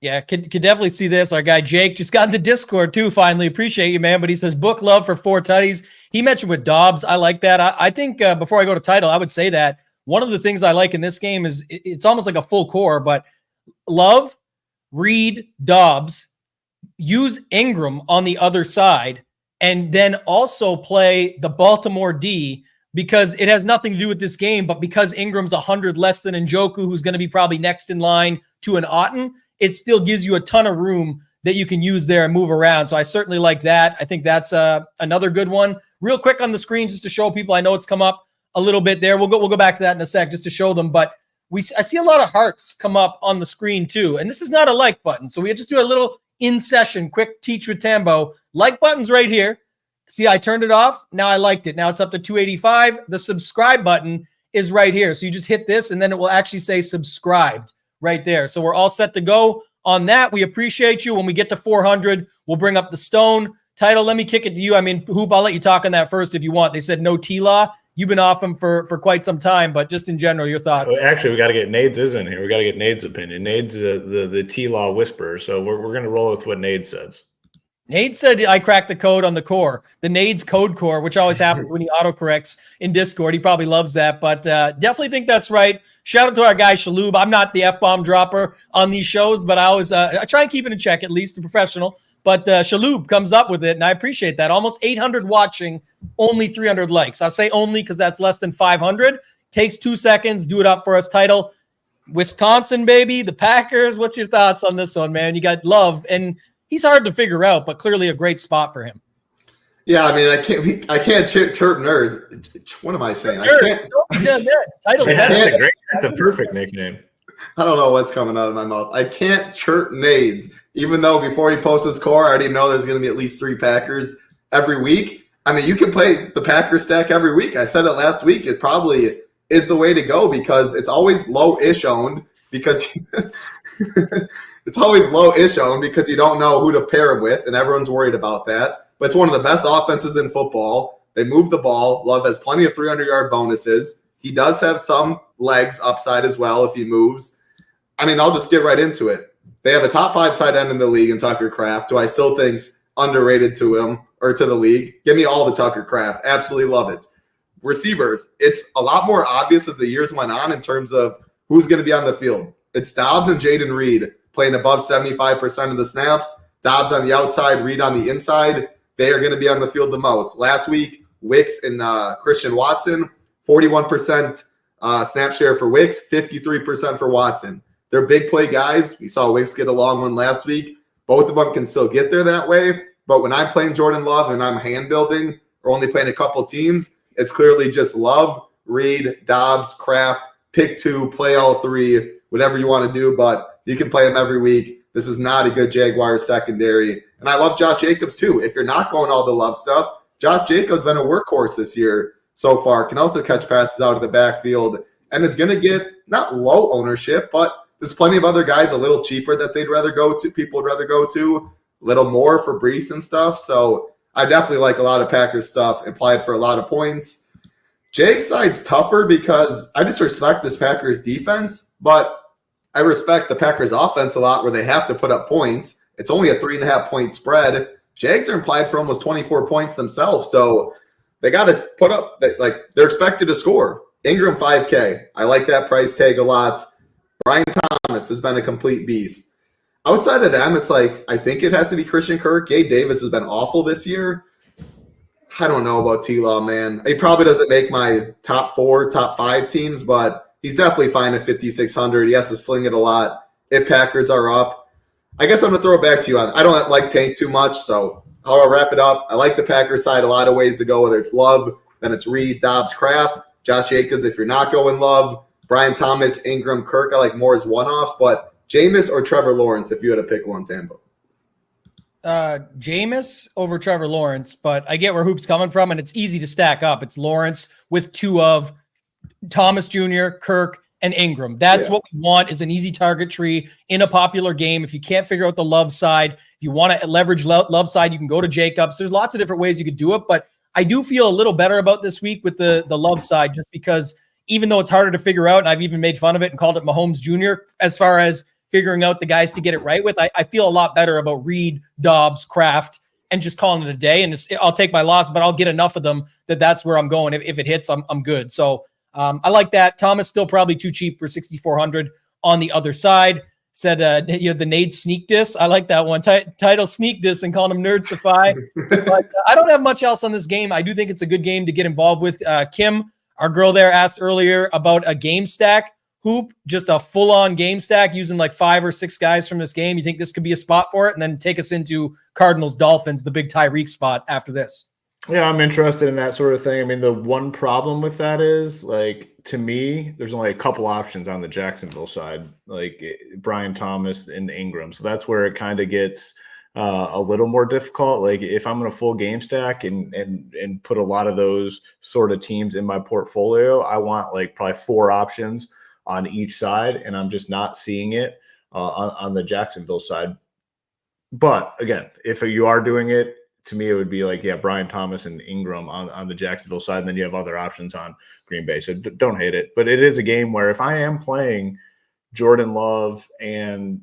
Speaker 1: Yeah, could definitely see this. Our guy Jake just got in the Discord too, finally. Appreciate you, man. But he says book love for 4 tutties. He mentioned with Dobbs. I like that. I think before I go to title, I would say that one of the things I like in this game is it's almost like a full core, but Love, Reed, Dobbs, use Ingram on the other side, and then also play the Baltimore D, because it has nothing to do with this game, but because Ingram's 100 less than Njoku, who's going to be probably next in line to an Otton, it still gives you a ton of room that you can use there and move around. So I certainly like that. I think that's another good one. Real quick on the screen, just to show people, I know it's come up a little bit there. We'll go back to that in a sec just to show them, but I see a lot of hearts come up on the screen too. And this is not a like button. So we just do a little in session, quick teach with Tambo. Like button's right here. See, I turned it off. Now I liked it. Now it's up to 285. The subscribe button is right here. So you just hit this and then it will actually say subscribed right there. So we're all set to go on that. We appreciate you. When we get to 400, we'll bring up the stone title. Let me kick it to you. I mean, Hoop, I'll let you talk on that first if you want. They said no T-Law. You've been off him for quite some time, but just in general, your thoughts.
Speaker 3: Well, actually, we got to get Nade's in here. We got to get Nade's opinion. Nade's the T-Law whisperer. So we're going to roll with what Nade says.
Speaker 1: Nade said I cracked the code on the core, the Nade's code core, which always happens when he autocorrects in Discord. He probably loves that, but definitely think that's right. Shout out to our guy Shaloub. I'm not the F-bomb dropper on these shows, but I always I try and keep it in check, at least a professional. But Shaloub comes up with it, and I appreciate that. Almost 800 watching, only 300 likes. I'll say only because that's less than 500. Takes 2 seconds. Do it up for us. Title, Wisconsin, baby, the Packers. What's your thoughts on this one, man? You got Love, and he's hard to figure out, but clearly a great spot for him.
Speaker 2: Yeah, I mean, I can't chirp nerds. What am I saying?
Speaker 1: Title,
Speaker 3: that's a perfect nickname.
Speaker 2: I don't know what's coming out of my mouth. I can't chirp Nades, even though before he posts his core, I already know there's going to be at least 3 Packers every week. I mean, you can play the Packers stack every week. I said it last week. It probably is the way to go because it's always low-ish owned because it's always low-ish owned because you don't know who to pair him with, and everyone's worried about that. But it's one of the best offenses in football. They move the ball. Love has plenty of 300-yard bonuses. He does have some legs upside as well if he moves. I mean, I'll just get right into it. They have a top 5 tight end in the league in Tucker Kraft, who I still think's underrated to him or to the league. Give me all the Tucker Kraft. Absolutely love it. Receivers, it's a lot more obvious as the years went on in terms of who's going to be on the field. It's Dobbs and Jaden Reed playing above 75% of the snaps. Dobbs on the outside, Reed on the inside. They are going to be on the field the most. Last week, Wicks and Christian Watson, 41% snap share for Wicks, 53% for Watson. They're big play guys. We saw Wicks get a long one last week. Both of them can still get there that way. But when I'm playing Jordan Love and I'm hand building or only playing a couple teams, it's clearly just Love, Reed, Dobbs, Kraft, pick 2, play all 3, whatever you want to do. But you can play them every week. This is not a good Jaguars secondary. And I love Josh Jacobs too. If you're not going all the Love stuff, Josh Jacobs been a workhorse this year so far. Can also catch passes out of the backfield and is going to get not low ownership, but there's plenty of other guys a little cheaper that they'd rather go to. People would rather go to a little more for Brees and stuff. So I definitely like a lot of Packers stuff, applied for a lot of points. Jake's side's tougher because I just respect this Packers defense, but I respect the Packers offense a lot where they have to put up points. It's only a 3.5 point spread. Jags are implied for almost 24 points themselves. So they got to put up, like they're expected to score. Ingram 5K. I like that price tag a lot. Brian Thomas has been a complete beast. Outside of them, it's like, I think it has to be Christian Kirk. Gabe Davis has been awful this year. I don't know about T-Law, man. He probably doesn't make my top 4, top 5 teams, but he's definitely fine at 5,600. He has to sling it a lot. If Packers are up, I guess I'm going to throw it back to you. I don't like Tank too much, so I'll wrap it up. I like the Packers side, a lot of ways to go, whether it's Love, then it's Reed, Dobbs, Kraft, Josh Jacobs if you're not going Love, Brian Thomas, Ingram, Kirk. I like more as one-offs, but Jameis or Trevor Lawrence if you had to pick one, Tambo?
Speaker 1: Jameis over Trevor Lawrence, but I get where Hoop's coming from, and it's easy to stack up. It's Lawrence with 2 of Thomas Jr., Kirk, and Ingram. That's what we want, is an easy target tree in a popular game. If you can't figure out the Love side, if you want to leverage Love side, you can go to Jacobs. There's lots of different ways you could do it, but I do feel a little better about this week with the love side, just because even though it's harder to figure out, and I've even made fun of it and called it Mahomes Jr. as far as figuring out the guys to get it right with, I feel a lot better about Reed, Dobbs, Kraft, and just calling it a day. And I'll take my loss, but I'll get enough of them that's where I'm going. If it hits, I'm good. So I like that. Thomas still probably too cheap for 6,400 on the other side. Said, the Nade sneak diss. I like that one. Title sneak diss and calling him Nerd Safai. But I don't have much else on this game. I do think it's a good game to get involved with. Kim, our girl there, asked earlier about a game stack hoop, just a full-on game stack using like 5 or 6 guys from this game. You think this could be a spot for it? And then take us into Cardinals Dolphins, the big Tyreek spot after this.
Speaker 3: Yeah, I'm interested in that sort of thing. I mean, the one problem with that is, like, to me, there's only a couple options on the Jacksonville side, like Brian Thomas and Ingram. So that's where it kind of gets a little more difficult. Like, if I'm in a full game stack and put a lot of those sort of teams in my portfolio, I want like probably 4 options on each side, and I'm just not seeing it on the Jacksonville side. But again, if you are doing it, to me, it would be like, Brian Thomas and Ingram on the Jacksonville side, and then you have other options on Green Bay. So don't hate it. But it is a game where if I am playing Jordan Love and,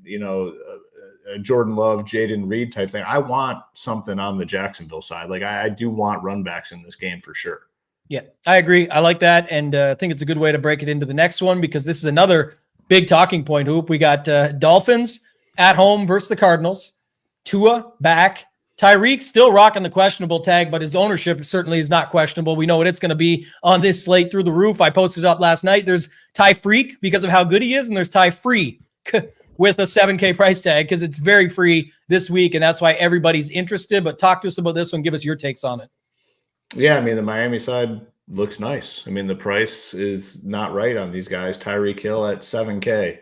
Speaker 3: Jordan Love, Jaden Reed type thing, I want something on the Jacksonville side. Like, I do want run backs in this game for sure.
Speaker 1: Yeah, I agree. I like that. And I think it's a good way to break it into the next one, because this is another big talking point, Hoop. We got Dolphins at home versus the Cardinals. Tua back. Tyreek still rocking the questionable tag, but his ownership certainly is not questionable. We know what it's going to be on this slate through the roof. I posted it up last night. There's Ty Freak because of how good he is, and there's Ty Free with a $7K price tag because it's very free this week, and that's why everybody's interested. But talk to us about this one. Give us your takes on it.
Speaker 3: Yeah, I mean, the Miami side looks nice. I mean, the price is not right on these guys. Tyreek Hill at $7K,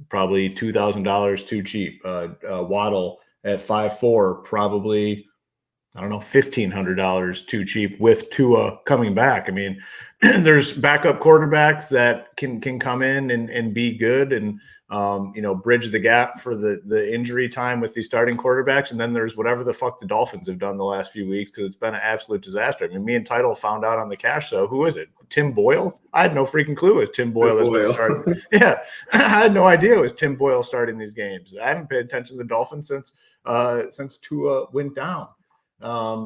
Speaker 3: probably $2,000 too cheap. Waddle at 5'4", probably, I don't know, $1,500 too cheap with Tua coming back. I mean, there's backup quarterbacks that can come in and be good and, bridge the gap for the injury time with these starting quarterbacks. And then there's whatever the fuck the Dolphins have done the last few weeks, because it's been an absolute disaster. I mean, me and Title found out on the cash show. Who is it? Tim Boyle? I had no freaking clue it was Tim Boyle. Starting. Yeah, I had no idea it was Tim Boyle starting these games. I haven't paid attention to the Dolphins since Tua went down.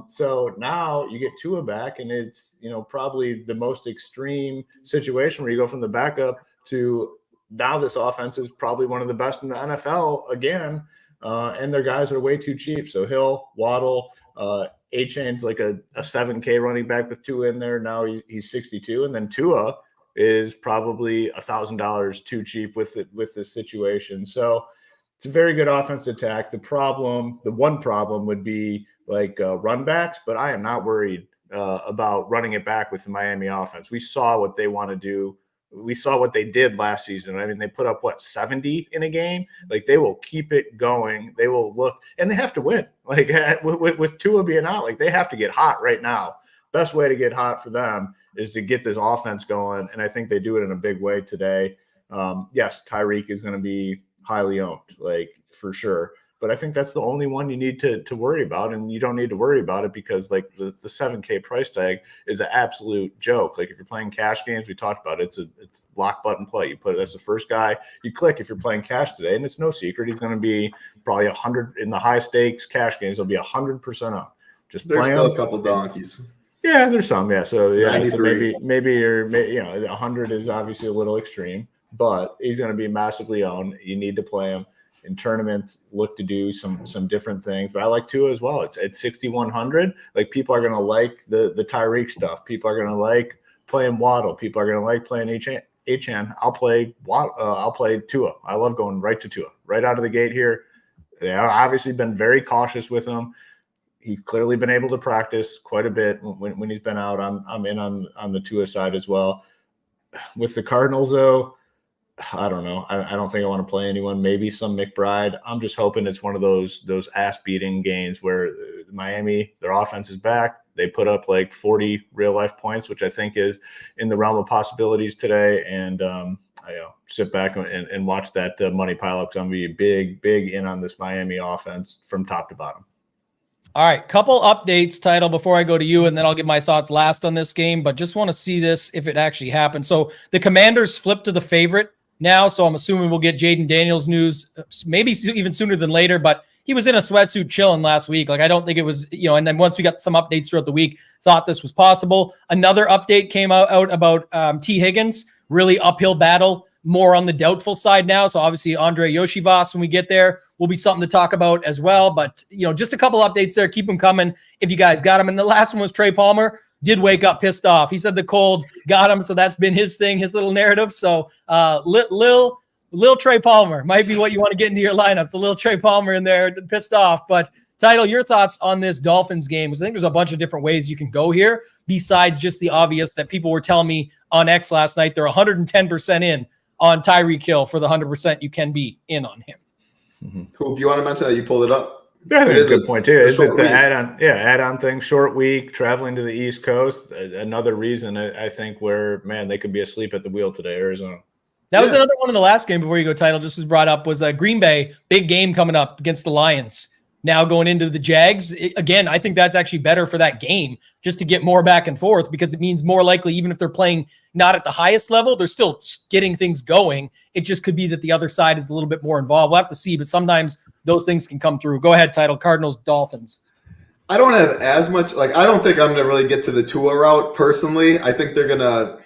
Speaker 3: So now you get Tua back, and it's, probably the most extreme situation where you go from the backup to now this offense is probably one of the best in the NFL again. And their guys are way too cheap. So Hill, Waddle, A-Chain's like a $7K running back with Tua in there. Now he's 62. And then Tua is probably $1,000 too cheap with this situation. So it's a very good offense attack. The one problem would be like run backs, but I am not worried about running it back with the Miami offense. We saw what they want to do. We saw what they did last season. I mean, they put up 70 in a game. Like, they will keep it going. They will look, and they have to win. Like, with Tua being out, like, they have to get hot right now. Best way to get hot for them is to get this offense going, and I think they do it in a big way today. Yes, Tyreek is going to be highly owned, like, for sure. But I think that's the only one you need to worry about, and you don't need to worry about it because, like, the 7K price tag is an absolute joke. Like, if you're playing cash games, we talked about it, it's lock button play. You put it as the first guy you click if you're playing cash today, and it's no secret he's going to be probably 100 in the high stakes cash games. He'll be 100% up. Just
Speaker 2: there's
Speaker 3: playing
Speaker 2: still a couple donkeys.
Speaker 3: Yeah, there's some. Yeah, so
Speaker 2: so
Speaker 3: maybe you're 100 is obviously a little extreme, but he's going to be massively owned. You need to play him. In tournaments, look to do some different things, but I like Tua as well. It's at 6,100. Like, people are going to like the Tyreek stuff. People are going to like playing Waddle. People are going to like playing Achane. I'll play Waddle. I'll play Tua. I love going right to Tua, right out of the gate here. They've obviously been very cautious with him. He's clearly been able to practice quite a bit when he's been out. I'm in on the Tua side as well. With the Cardinals, though, I don't know. I don't think I want to play anyone. Maybe some McBride. I'm just hoping it's one of those ass-beating games where Miami, their offense is back. They put up like 40 real-life points, which I think is in the realm of possibilities today. And I sit back and watch that money pile up, because I'm going to be big in on this Miami offense from top to bottom.
Speaker 1: All right, couple updates, Title, before I go to you, and then I'll give my thoughts last on this game, but just want to see this if it actually happened. So the Commanders flipped to the favorite now, so I'm assuming we'll get Jaden Daniels news maybe even sooner than later, but he was in a sweatsuit chilling last week. Like, I don't think it was, and then once we got some updates throughout the week, thought this was possible. Another update came out about T. Higgins, really uphill battle, more on the doubtful side now. So obviously Andre Yoshivas, when we get there, will be something to talk about as well. But, just a couple updates there. Keep them coming if you guys got them. And the last one was Trey Palmer. Did wake up pissed off. He said the cold got him. So that's been his thing, his little narrative. So Lil Trey Palmer might be what you want to get into your lineups. A little Trey Palmer in there, pissed off. But Title, your thoughts on this Dolphins game? Because I think there's a bunch of different ways you can go here besides just the obvious that people were telling me on X last night. They're 110% in on Tyreek Hill for the 100% you can be in on him.
Speaker 2: Mm-hmm. Hoop, you want to mention that you pulled it up?
Speaker 3: Yeah, that's a good point too. It's the add-on thing, short week, traveling to the East Coast. Another reason I think where, man, they could be asleep at the wheel today, Arizona.
Speaker 1: That was another one in the last game before you go, Title, just was brought up, was Green Bay, big game coming up against the Lions. Now going into the Jags. Again, I think that's actually better for that game, just to get more back and forth, because it means more likely, even if they're playing not at the highest level, they're still getting things going. It just could be that the other side is a little bit more involved. We'll have to see, but sometimes those things can come through. Go ahead, Title. Cardinals, Dolphins.
Speaker 2: I don't have as much, I don't think I'm going to really get to the Tua route personally. I think they're going to,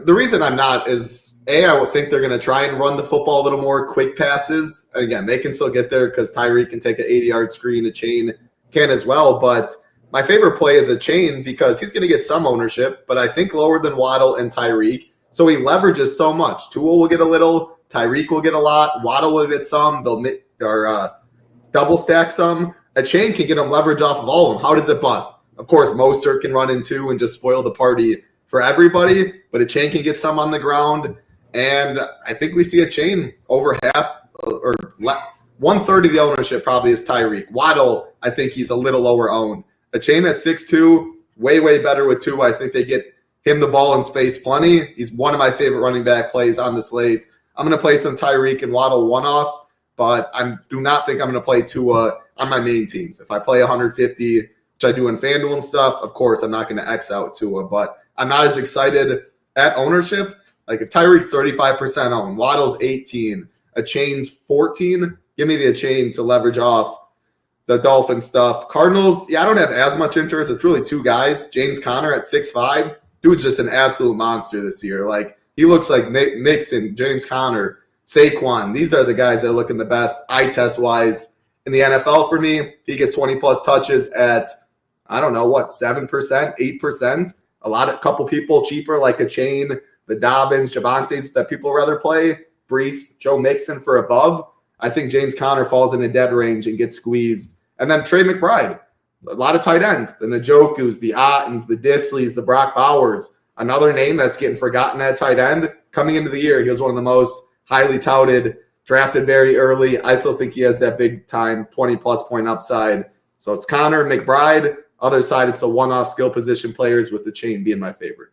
Speaker 2: the reason I'm not is, I would think they're going to try and run the football a little more, quick passes. And again, they can still get there because Tyreek can take an 80-yard screen, a chain can as well. But my favorite play is a chain because he's going to get some ownership, but I think lower than Waddle and Tyreek. So he leverages so much. Tua will get a little, Tyreek will get a lot, Waddle will get some. They'll double stack some. A chain can get him leverage off of all of them. How does it bust? Of course, Mostert can run in two and just spoil the party for everybody, but a chain can get some on the ground. And I think we see a chain over half or 1/3 of the ownership probably is Tyreek. Waddle, I think he's a little lower owned. A chain at 6'2", way, way better with Tua. I think they get him the ball in space plenty. He's one of my favorite running back plays on the slate. I'm going to play some Tyreek and Waddle one-offs, but I do not think I'm going to play Tua on my main teams. If I play 150, which I do in FanDuel and stuff, of course, I'm not going to X out Tua, but I'm not as excited at ownership. Like if Tyreek's 35% owned, Waddle's 18, a chain's 14, give me the chain to leverage off the Dolphin stuff. Cardinals, I don't have as much interest. It's really two guys. James Conner at 6'5". Dude's just an absolute monster this year. Like he looks like Mixon, James Conner, Saquon. These are the guys that are looking the best eye test wise in the NFL for me. He gets 20 plus touches at, 7%, 8%. A couple people cheaper like a chain, the Dobbins, Javantes that people rather play, Brees, Joe Mixon for above. I think James Conner falls in a dead range and gets squeezed. And then Trey McBride, a lot of tight ends, the Njokus, the Ottens, the Disleys, the Brock Bowers. Another name that's getting forgotten at tight end. Coming into the year, he was one of the most highly touted, drafted very early. I still think he has that big time 20-plus point upside. So it's Conner, McBride. Other side, it's the one-off skill position players with the chain being my favorite.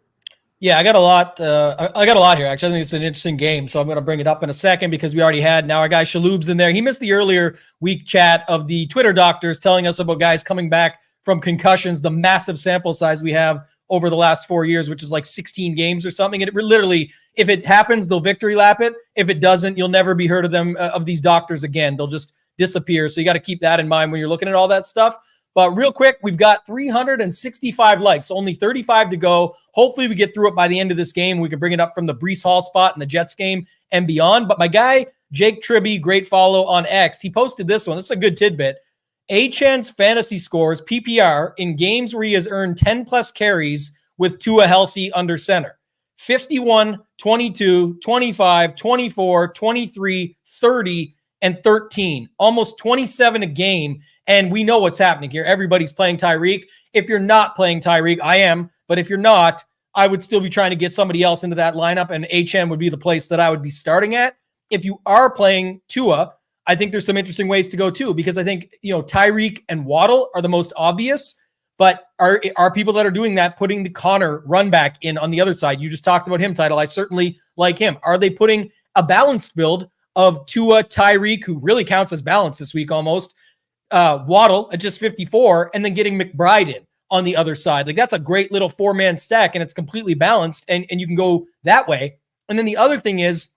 Speaker 1: Yeah, I got a lot. I got a lot here. Actually, I think it's an interesting game, so I'm going to bring it up in a second because we already had. Now our guy Shaloub's in there. He missed the earlier week chat of the Twitter doctors telling us about guys coming back from concussions, the massive sample size we have over the last 4 years, which is like 16 games or something. And it literally, if it happens, they'll victory lap it. If it doesn't, you'll never be heard of them, of these doctors again. They'll just disappear. So you got to keep that in mind when you're looking at all that stuff. But real quick, we've got 365 likes, only 35 to go. Hopefully we get through it by the end of this game. We can bring it up from the Breece Hall spot in the Jets game and beyond. But my guy, Jake Tribby, great follow on X, he posted this one. This is a good tidbit. Achan's fantasy scores, PPR, in games where he has earned 10-plus carries with Tua healthy under center. 51, 22, 25, 24, 23, 30, and 13. Almost 27 a game. And we know what's happening here. Everybody's playing Tyreek. If you're not playing Tyreek, I am. But if you're not, I would still be trying to get somebody else into that lineup, and HM would be the place that I would be starting at. If you are playing Tua, I think there's some interesting ways to go too, because I think, Tyreek and Waddle are the most obvious, but are people that are doing that putting the Connor run back in on the other side? You just talked about him, Title. I certainly like him. Are they putting a balanced build of Tua, Tyreek, who really counts as balanced this week almost, Waddle at just 54 and then getting McBride in on the other side. Like that's a great little 4-man stack and it's completely balanced and you can go that way. And then the other thing is,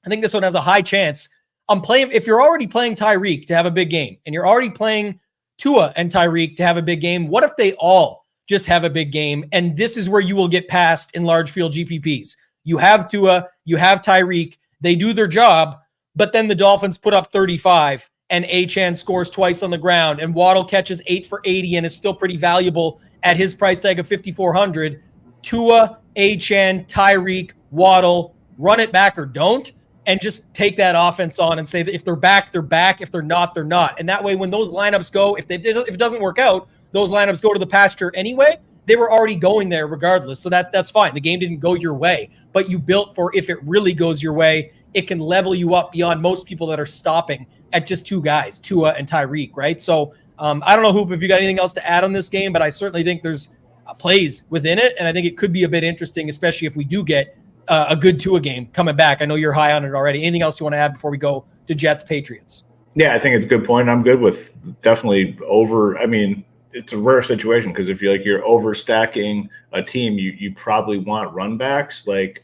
Speaker 1: I think this one has a high chance. If you're already playing Tyreek to have a big game and you're already playing Tua and Tyreek to have a big game, what if they all just have a big game? And this is where you will get passed in large field GPPs. You have Tua, you have Tyreek, they do their job, but then the Dolphins put up 35 and Achane scores twice on the ground and Waddle catches 8 for 80 and is still pretty valuable at his price tag of 5,400. Tua, Achane, Tyreek, Waddle, run it back or don't, and just take that offense on and say that if they're back, they're back. If they're not, they're not. And that way, when those lineups go, if it doesn't work out, those lineups go to the pasture anyway. They were already going there regardless. So that's fine. The game didn't go your way, but you built for if it really goes your way, it can level you up beyond most people that are stopping at just two guys, Tua and Tyreek, right? So I don't know, Hoop, if you got anything else to add on this game, but I certainly think there's plays within it. And I think it could be a bit interesting, especially if we do get a good Tua game coming back. I know you're high on it already. Anything else you want to add before we go to Jets Patriots?
Speaker 3: Yeah, I think it's a good point. I'm good with definitely over. I mean, it's a rare situation because if you're overstacking a team, you probably want run backs. Like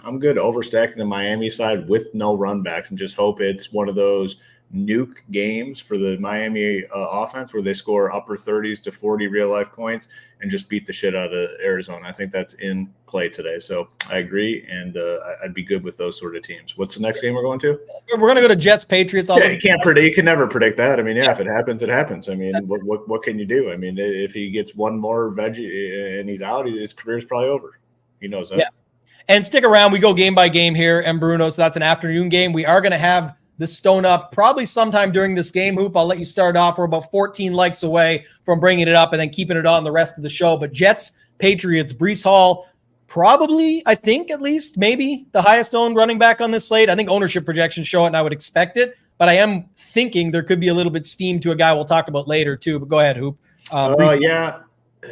Speaker 3: I'm good overstacking the Miami side with no run backs and just hope it's one of those nuke games for the Miami offense where they score upper 30s to 40 real life points and just beat the shit out of Arizona. I think that's in play today. So I agree. And I'd be good with those sort of teams. What's the next game we're going to?
Speaker 1: We're going to go to Jets Patriots.
Speaker 3: You can't predict. You can never predict that. I mean, if it happens, it happens. I mean, what can you do? I mean, if he gets one more veggie and he's out, his career's probably over. He knows that. Yeah.
Speaker 1: And stick around. We go game by game here, and Bruno. So that's an afternoon game. We are going to have the stone up probably sometime during this game, Hoop. I'll let you start off. We're about 14 likes away from bringing it up and then keeping it on the rest of the show. But Jets, Patriots, Breece Hall, probably, I think at least, maybe the highest owned running back on this slate. I think ownership projections show it, and I would expect it. But I am thinking there could be a little bit steam to a guy we'll talk about later, too. But go ahead, Hoop.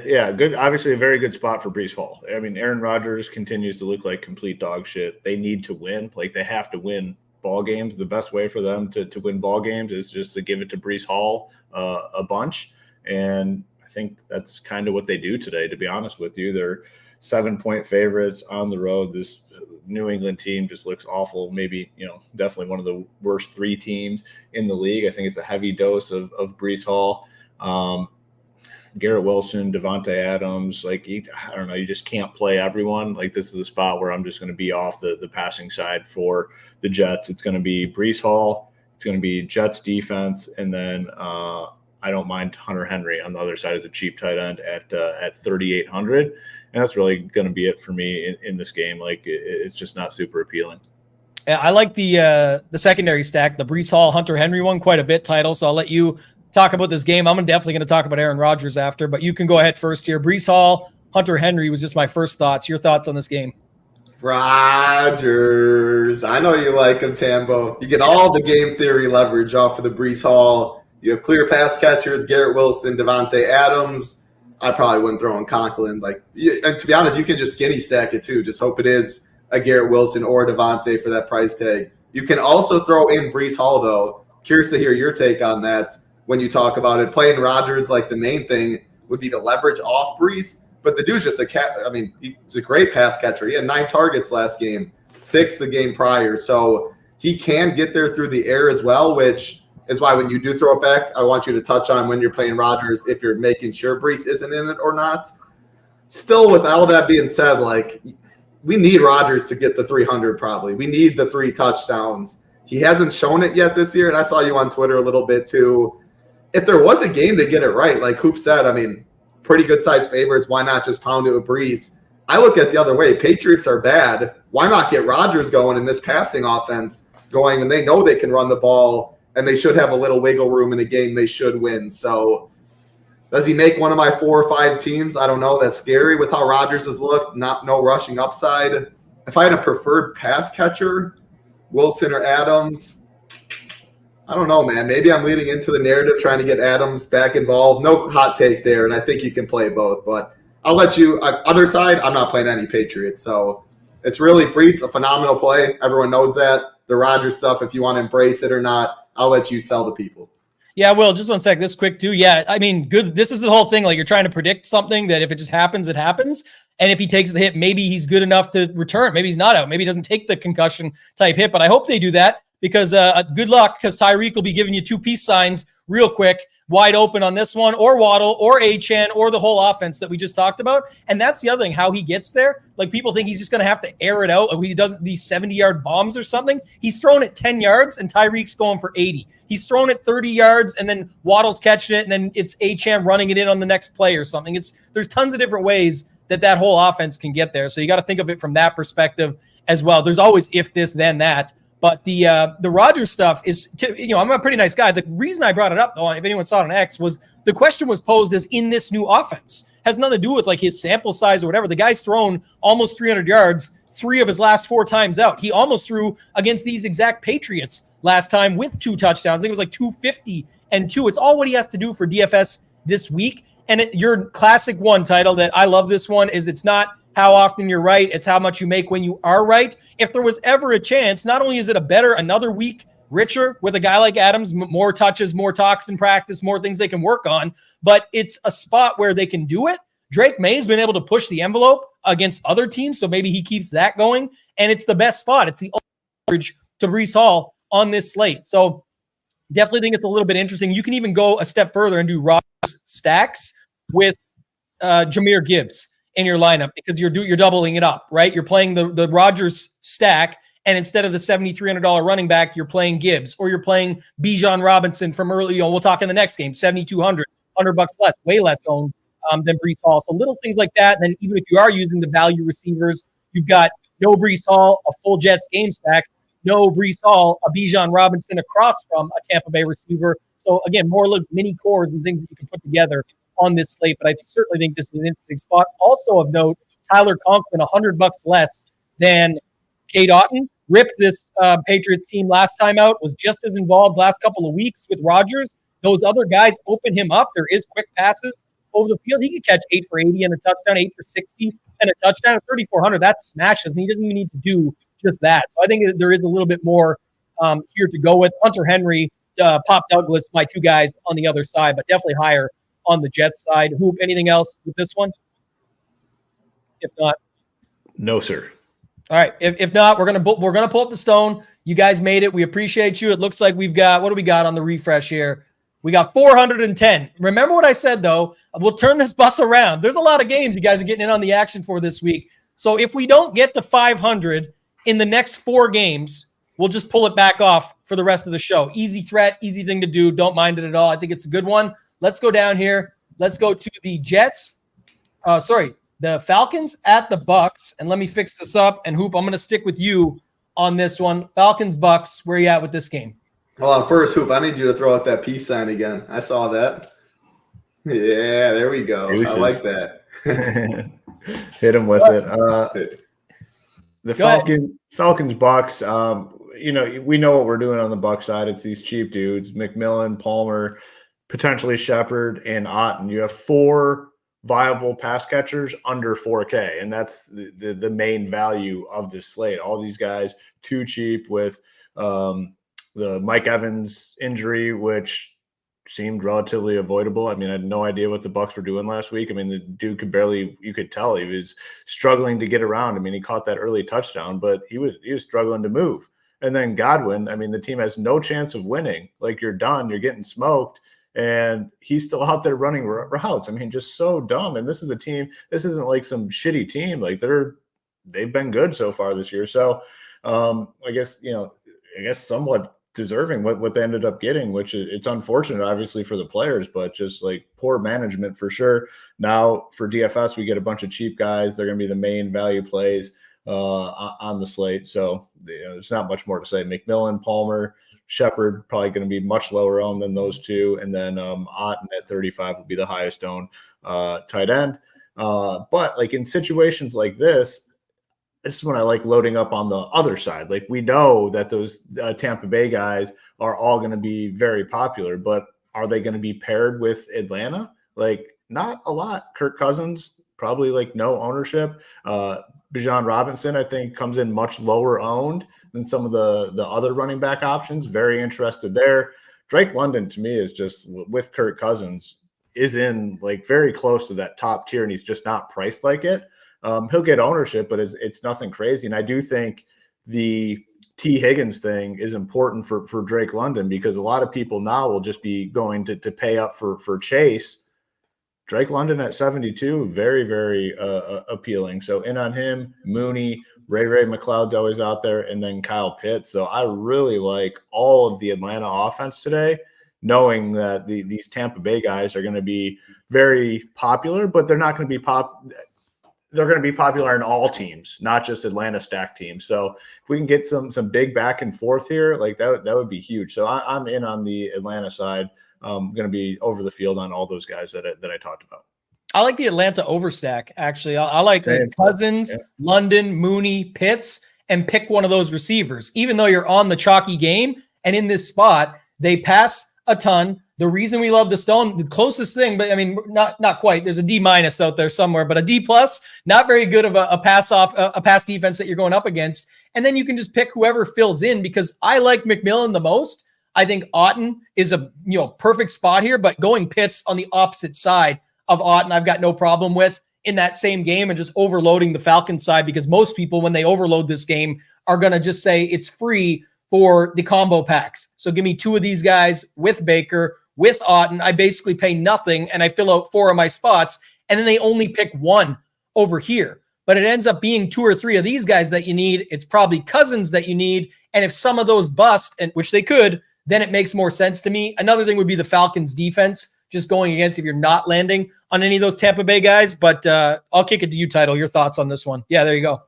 Speaker 3: Yeah, good. Obviously, a very good spot for Breece Hall. I mean, Aaron Rodgers continues to look like complete dog shit. They need to win. Like, they have to win ball games. The best way for them to win ball games is just to give it to Breece Hall a bunch. And I think that's kind of what they do today, to be honest with you. They're 7-point favorites on the road. This New England team just looks awful. Maybe, definitely one of the worst 3 teams in the league. I think it's a heavy dose of Breece Hall. Garrett Wilson, Devontae Adams, I don't know, you just can't play everyone. Like, this is a spot where I'm just going to be off the passing side for the Jets. It's going to be Breece Hall. It's going to be Jets defense. And then I don't mind Hunter Henry on the other side as a cheap tight end at 3,800. And that's really going to be it for me in this game. Like, it's just not super appealing.
Speaker 1: I like the secondary stack, the Breece Hall, Hunter Henry one quite a bit, Title. So I'll let you talk about this game. I'm definitely going to talk about Aaron Rodgers after, but you can go ahead first here. Breece Hall, Hunter Henry was just my first thoughts. Your thoughts on this game?
Speaker 2: Rodgers. I know you like him, Tambo. You get all the game theory leverage off of the Breece Hall. You have clear pass catchers, Garrett Wilson, Devontae Adams. I probably wouldn't throw in Conklin. And to be honest, you can just skinny stack it too. Just hope it is a Garrett Wilson or Devontae for that price tag. You can also throw in Breece Hall, though. Curious to hear your take on that. When you talk about it, playing Rodgers, the main thing would be to leverage off Breece. But the dude's just he's a great pass catcher. He had 9 targets last game, 6 the game prior. So he can get there through the air as well, which is why when you do throw it back, I want you to touch on when you're playing Rodgers, if you're making sure Breece isn't in it or not. Still, with all that being said, we need Rodgers to get the 300 probably. We need the 3 touchdowns. He hasn't shown it yet this year, and I saw you on Twitter a little bit too. If there was a game to get it right, like Hoop said, pretty good size favorites. Why not just pound it with Breece? I look at the other way. Patriots are bad. Why not get Rodgers going in this passing offense going? And they know they can run the ball, and they should have a little wiggle room in a game they should win. So does he make one of my 4 or 5 teams? I don't know. That's scary with how Rodgers has looked. No rushing upside. If I had a preferred pass catcher, Wilson or Adams, I don't know, man. Maybe I'm leading into the narrative trying to get Adams back involved. No hot take there, and I think you can play both. But I'll let you. Other side, I'm not playing any Patriots. So it's really Breece, a phenomenal play. Everyone knows that. The Rodgers stuff, if you want to embrace it or not, I'll let you sell the people.
Speaker 1: Yeah, Will, just 1 sec. This quick too. Yeah, I mean, good. This is the whole thing. Like you're trying to predict something that if it just happens, it happens. And if he takes the hit, maybe he's good enough to return. Maybe he's not out. Maybe he doesn't take the concussion type hit. But I hope they do that because good luck because Tyreek will be giving you 2 peace signs real quick, wide open on this one, or Waddle, or Achane, or the whole offense that we just talked about. And that's the other thing, how he gets there. Like people think he's just going to have to air it out. Like he does these 70-yard bombs or something. He's thrown it 10 yards and Tyreek's going for 80. He's thrown it 30 yards and then Waddle's catching it and then it's Achane running it in on the next play or something. There's tons of different ways that whole offense can get there. So you got to think of it from that perspective as well. There's always if this, then that. But the Rodgers stuff is, I'm a pretty nice guy. The reason I brought it up, though, if anyone saw it on X, was the question was posed as in this new offense. Has nothing to do with like his sample size or whatever. The guy's thrown almost 300 yards 3 of his last 4 times out. He almost threw against these exact Patriots last time with 2 touchdowns. I think it was like 250 and 2. It's all what he has to do for DFS this week. And your classic one title that I love this one is it's not how often you're right, it's how much you make when you are right. If there was ever a chance, not only is it another week richer with a guy like Adams, more touches, more talks in practice, more things they can work on, but it's a spot where they can do it. Drake May's been able to push the envelope against other teams, so maybe he keeps that going, and it's the best spot. It's the average to Breece Hall on this slate. So definitely think it's a little bit interesting. You can even go a step further and do Rodgers stacks with Jahmyr Gibbs in your lineup because you're doubling it up, right? You're playing the Rodgers stack, and instead of the $7,300 running back, you're playing Gibbs, or you're playing Bijan Robinson from early. We'll talk in the next game, $7,200, $100 less, way less owned than Breece Hall. So little things like that. And then even if you are using the value receivers, you've got no Breece Hall, a full Jets game stack, no Breece Hall, a Bijan Robinson across from a Tampa Bay receiver. So again, more like mini cores and things that you can put together on this slate, but I certainly think this is an interesting spot. Also of note, Tyler Conklin, $100 less than Cade Otton. Ripped this Patriots team last time out, was just as involved last couple of weeks with Rodgers. Those other guys open him up. There is quick passes over the field. He could catch 8 for 80 and a touchdown, 8 for 60 and a touchdown at 3,400. That smashes, and he doesn't even need to do just that. So I think that there is a little bit more here to go with. Hunter Henry, Pop Douglas, my 2 guys on the other side, but definitely higher on the Jets side. Hoop, anything else with this one? If not,
Speaker 3: no, sir.
Speaker 1: All right. If not, we're gonna pull up the stone. You guys made it. We appreciate you. It looks like we've got, what do we got on the refresh here? We got 410. Remember what I said though. We'll turn this bus around. There's a lot of games you guys are getting in on the action for this week. So if we don't get to 500 in the next 4 games, we'll just pull it back off for the rest of the show. Easy threat, easy thing to do. Don't mind it at all. I think it's a good one. Let's go down here. Let's go to the Jets. The Falcons at the Bucks. And let me fix this up. And Hoop, I'm going to stick with you on this one. Falcons, Bucks, where are you at with this game?
Speaker 2: Hold on, first, Hoop, I need you to throw out that peace sign again. I saw that. Yeah, there we go.
Speaker 3: Deuces.
Speaker 2: I like that.
Speaker 3: Hit him with it. The Falcons, Bucks. We know what we're doing on the Bucs side. It's these cheap dudes: McMillan, Palmer, potentially Shepard, and Otton. You have 4 viable pass catchers under 4K, and that's the main value of this slate. All these guys too cheap with the Mike Evans injury, which seemed relatively avoidable. I mean, I had no idea what the Bucs were doing last week. I mean, the dude you could tell he was struggling to get around. I mean, he caught that early touchdown, but he was struggling to move. And then Godwin, I mean, the team has no chance of winning. Like, you're done, you're getting smoked. And he's still out there running routes. I mean, just so dumb. And this is a team. This isn't like some shitty team. Like, they've been good so far this year. So I guess somewhat deserving what they ended up getting, which it's unfortunate, obviously, for the players, but just like poor management for sure. Now for DFS, we get a bunch of cheap guys. They're going to be the main value plays on the slate. So there's not much more to say. McMillan, Palmer, Shepard probably going to be much lower owned than those 2, and then Otton at 35 will be the highest owned tight end. But like in situations like this is when I like loading up on the other side. Like, we know that those Tampa Bay guys are all going to be very popular, but are they going to be paired with Atlanta? Like, not a lot. Kirk Cousins, probably like no ownership. Bijan Robinson, I think, comes in much lower owned than some of the other running back options. Very interested there. Drake London to me is just with Kirk Cousins is in like very close to that top tier, and he's just not priced like it. He'll get ownership, but it's nothing crazy. And I do think the T. Higgins thing is important for Drake London, because a lot of people now will just be going to pay up for Chase. Drake London at 72, very, very appealing. So in on him, Mooney, Ray McLeod's always out there, and then Kyle Pitts. So I really like all of the Atlanta offense today, knowing that these Tampa Bay guys are going to be very popular, but they're not going to be they're going to be popular in all teams, not just Atlanta stacked teams. So if we can get some big back and forth here, like that would be huge. So I'm in on the Atlanta side. Going to be over the field on all those guys that I talked about.
Speaker 1: I like the Atlanta overstack, actually. I like the Cousins, London, Mooney, Pitts, and pick one of those receivers. Even though you're on the chalky game and in this spot, they pass a ton. The reason we love the Stone, the closest thing, but I mean, not quite. There's a D- out there somewhere, but a D+, not very good of a pass defense that you're going up against. And then you can just pick whoever fills in, because I like McMillan the most. I think Otton is a perfect spot here, but going Pitts on the opposite side of Otton, I've got no problem with in that same game, and just overloading the Falcons side, because most people, when they overload this game, are going to just say it's free for the combo packs. So give me two of these guys with Baker, with Otton. I basically pay nothing, and I fill out 4 of my spots, and then they only pick one over here. But it ends up being 2 or 3 of these guys that you need. It's probably Cousins that you need, and if some of those bust, and which they could, then it makes more sense to me. Another thing would be the Falcons defense, just going against if you're not landing on any of those Tampa Bay guys. But I'll kick it to you, Title. Your thoughts on this one? Yeah, there you go.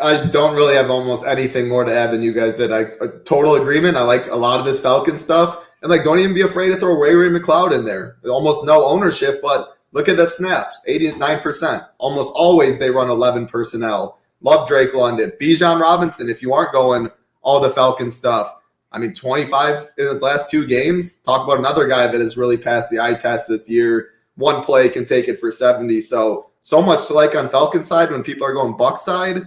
Speaker 2: I don't really have almost anything more to add than you guys did. Total agreement. I like a lot of this Falcon stuff. And don't even be afraid to throw Ray McLeod in there. Almost no ownership, but look at that snaps, 89%. Almost always they run 11 personnel. Love Drake London. Bijan Robinson, if you aren't going all the Falcon stuff. 25 in his last 2 games. Talk about another guy that has really passed the eye test this year. One play can take it for 70. So much to like on Falcon side when people are going Buck side.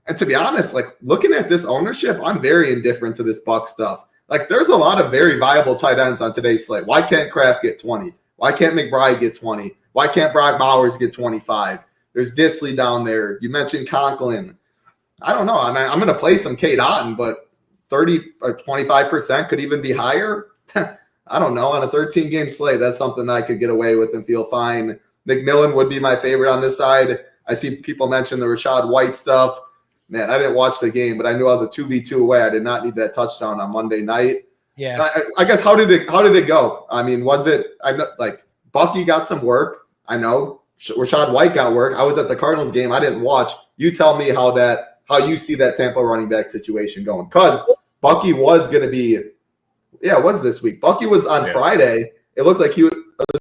Speaker 2: And to be honest, looking at this ownership, I'm very indifferent to this Buck stuff. There's a lot of very viable tight ends on today's slate. Why can't Kraft get 20? Why can't McBride get 20? Why can't Brock Bowers get 25? There's Disley down there. You mentioned Conklin. I don't know. I'm going to play some Kate Otten, but 30 or 25% could even be higher. I don't know. On a 13-game slate, that's something that I could get away with and feel fine. McMillan would be my favorite on this side. I see people mention the Rachaad White stuff. Man, I didn't watch the game, but I knew I was a 2v2 away. I did not need that touchdown on Monday night.
Speaker 1: Yeah.
Speaker 2: I guess how did it go? Was it Bucky got some work? I know Rachaad White got work. I was at the Cardinals game. I didn't watch. You tell me how you see that Tampa running back situation going, because Bucky was going to be. Yeah, it was this week. Bucky was on Friday. It looks like he was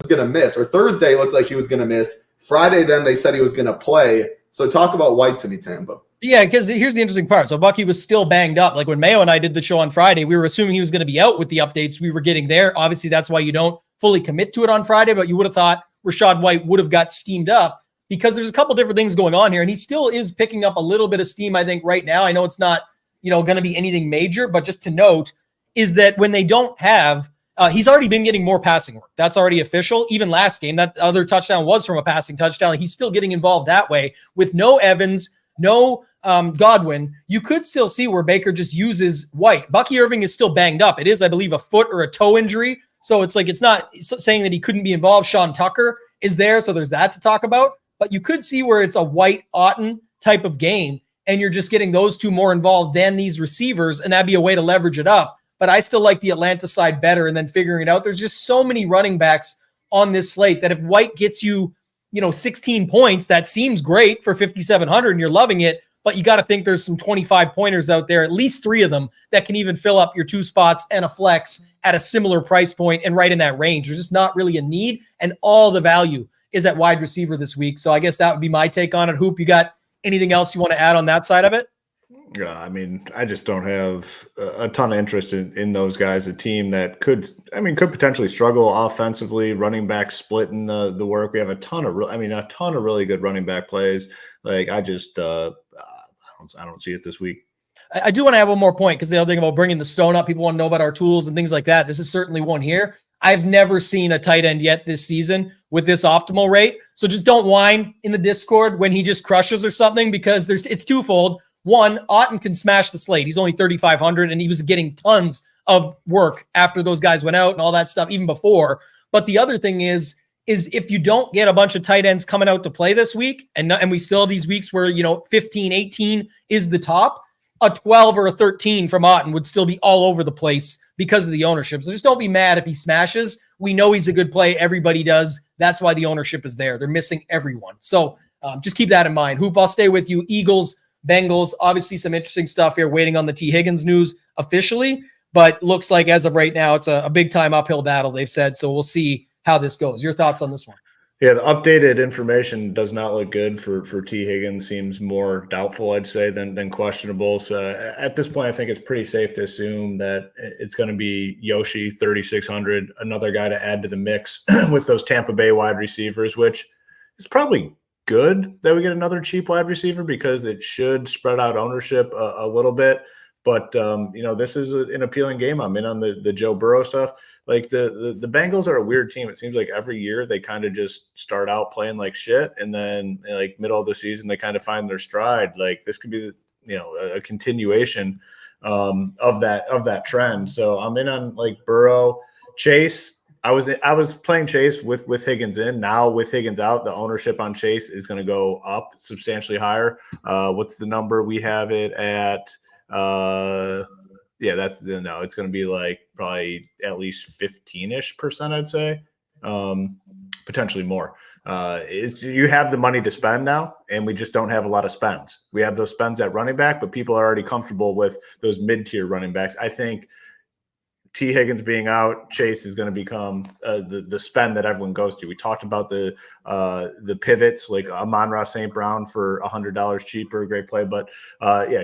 Speaker 2: going to miss, or Thursday. It looks like he was going to miss. Friday, then they said he was going to play. So talk about White to me, Tambo.
Speaker 1: Yeah, because here's the interesting part. So Bucky was still banged up. When Mayo and I did the show on Friday, we were assuming he was going to be out with the updates we were getting there. Obviously, that's why you don't fully commit to it on Friday, but you would have thought Rachaad White would have got steamed up, because there's a couple different things going on here, and he still is picking up a little bit of steam, I think, right now. I know it's not, going to be anything major, but just to note is that when they don't have he's already been getting more passing work. That's already official. Even last game, that other touchdown was from a passing touchdown. He's still getting involved that way with no Evans, no Godwin. You could still see where Baker just uses White. Bucky Irving is still banged up. It is, I believe, a foot or a toe injury. So it's not saying that he couldn't be involved. Sean Tucker is there, so there's that to talk about. But you could see where it's a White Otten type of game, and you're just getting those two more involved than these receivers, and that'd be a way to leverage it up. But I still like the Atlanta side better, and then figuring it out. There's just so many running backs on this slate that if White gets you, 16 points, that seems great for 5,700 and you're loving it. But you got to think there's some 25 pointers out there, at least 3 of them, that can even fill up your 2 spots and a flex at a similar price point and right in that range. There's just not really a need, and all the value is at wide receiver this week. So I guess that would be my take on it. Hoop, you got anything else you want to add on that side of it?
Speaker 3: Yeah, I just don't have a ton of interest in those guys. A team that could potentially struggle offensively. Running back splitting the work. We have a ton of really good running back plays. I don't see it this week.
Speaker 1: I do want to have one more point because the other thing about bringing the stone up, people want to know about our tools and things like that. This is certainly one here. I've never seen a tight end yet this season with this optimal rate. So just don't whine in the Discord when he just crushes or something, because it's twofold. One, Otten can smash the slate. He's only 3,500 and he was getting tons of work after those guys went out and all that stuff even before. But the other thing is if you don't get a bunch of tight ends coming out to play this week, and we still have these weeks where, 15, 18 is the top, a 12 or a 13 from Otten would still be all over the place because of the ownership. So just don't be mad if he smashes. We know he's a good play. Everybody does. That's why the ownership is there. They're missing everyone. So just keep that in mind. Hoop, I'll stay with you. Eagles, Bengals, obviously some interesting stuff here, waiting on the T. Higgins news officially, but looks like as of right now, it's a big time uphill battle, they've said. So we'll see how this goes. Your thoughts on this one?
Speaker 3: Yeah, the updated information does not look good for T. Higgins. Seems more doubtful, I'd say, than questionable. So at this point, I think it's pretty safe to assume that it's going to be Yoshi, 3,600, another guy to add to the mix with those Tampa Bay wide receivers, which is probably good that we get another cheap wide receiver because it should spread out ownership a little bit. But, this is an appealing game. I'm in on the Joe Burrow stuff. Like the Bengals are a weird team. It seems like every year they kind of just start out playing like shit, and then like middle of the season they kind of find their stride. Like this could be a continuation of that trend. So I'm in on like Burrow, Chase. I was playing Chase with Higgins in. Now with Higgins out, the ownership on Chase is going to go up substantially higher. What's the number? We have it at it's going to be like probably at least 15-ish%, I'd say, potentially more. You have the money to spend now, and we just don't have a lot of spends. We have those spends at running back, but people are already comfortable with those mid-tier running backs. I think T. Higgins being out, Chase is going to become the spend that everyone goes to. We talked about the pivots like Amon-Ra St. Brown for $100 cheaper, great play. But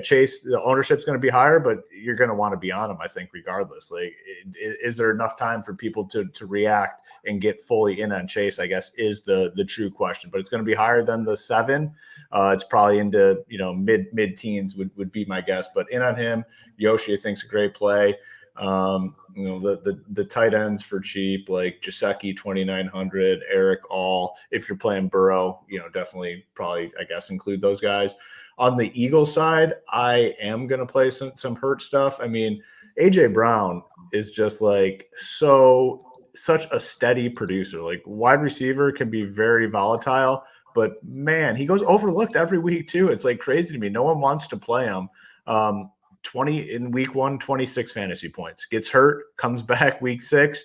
Speaker 3: Chase, the ownership is going to be higher, but you're going to want to be on him, I think, regardless. Like, is there enough time for people to react and get fully in on Chase? I guess is the true question. But it's going to be higher than the 7. It's probably into mid teens would be my guess. But in on him, Yoshi I think's a great play. The tight ends for cheap, like Gesicki 2,900, Eric All. If you're playing Burrow, definitely probably, I guess, include those guys. On the Eagles side, I am going to play some hurt stuff. I mean, AJ Brown is just like such a steady producer. Like wide receiver can be very volatile, but man, he goes overlooked every week too. It's like crazy to me. No one wants to play him. 20 in week 1, 26 fantasy points, gets hurt, comes back week 6,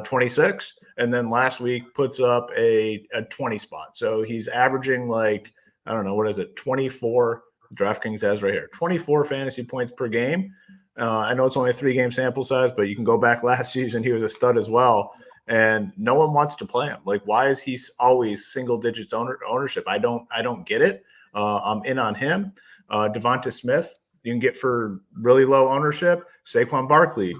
Speaker 3: 26. And then last week puts up a 20 spot. So he's averaging like, I don't know, what is it? 24 DraftKings has right here, 24 fantasy points per game. I know it's only a 3-game sample size, but you can go back last season. He was a stud as well. And no one wants to play him. Like, why is he always single digits ownership? I don't get it. I'm in on him. Devonta Smith, you can get for really low ownership. Saquon Barkley,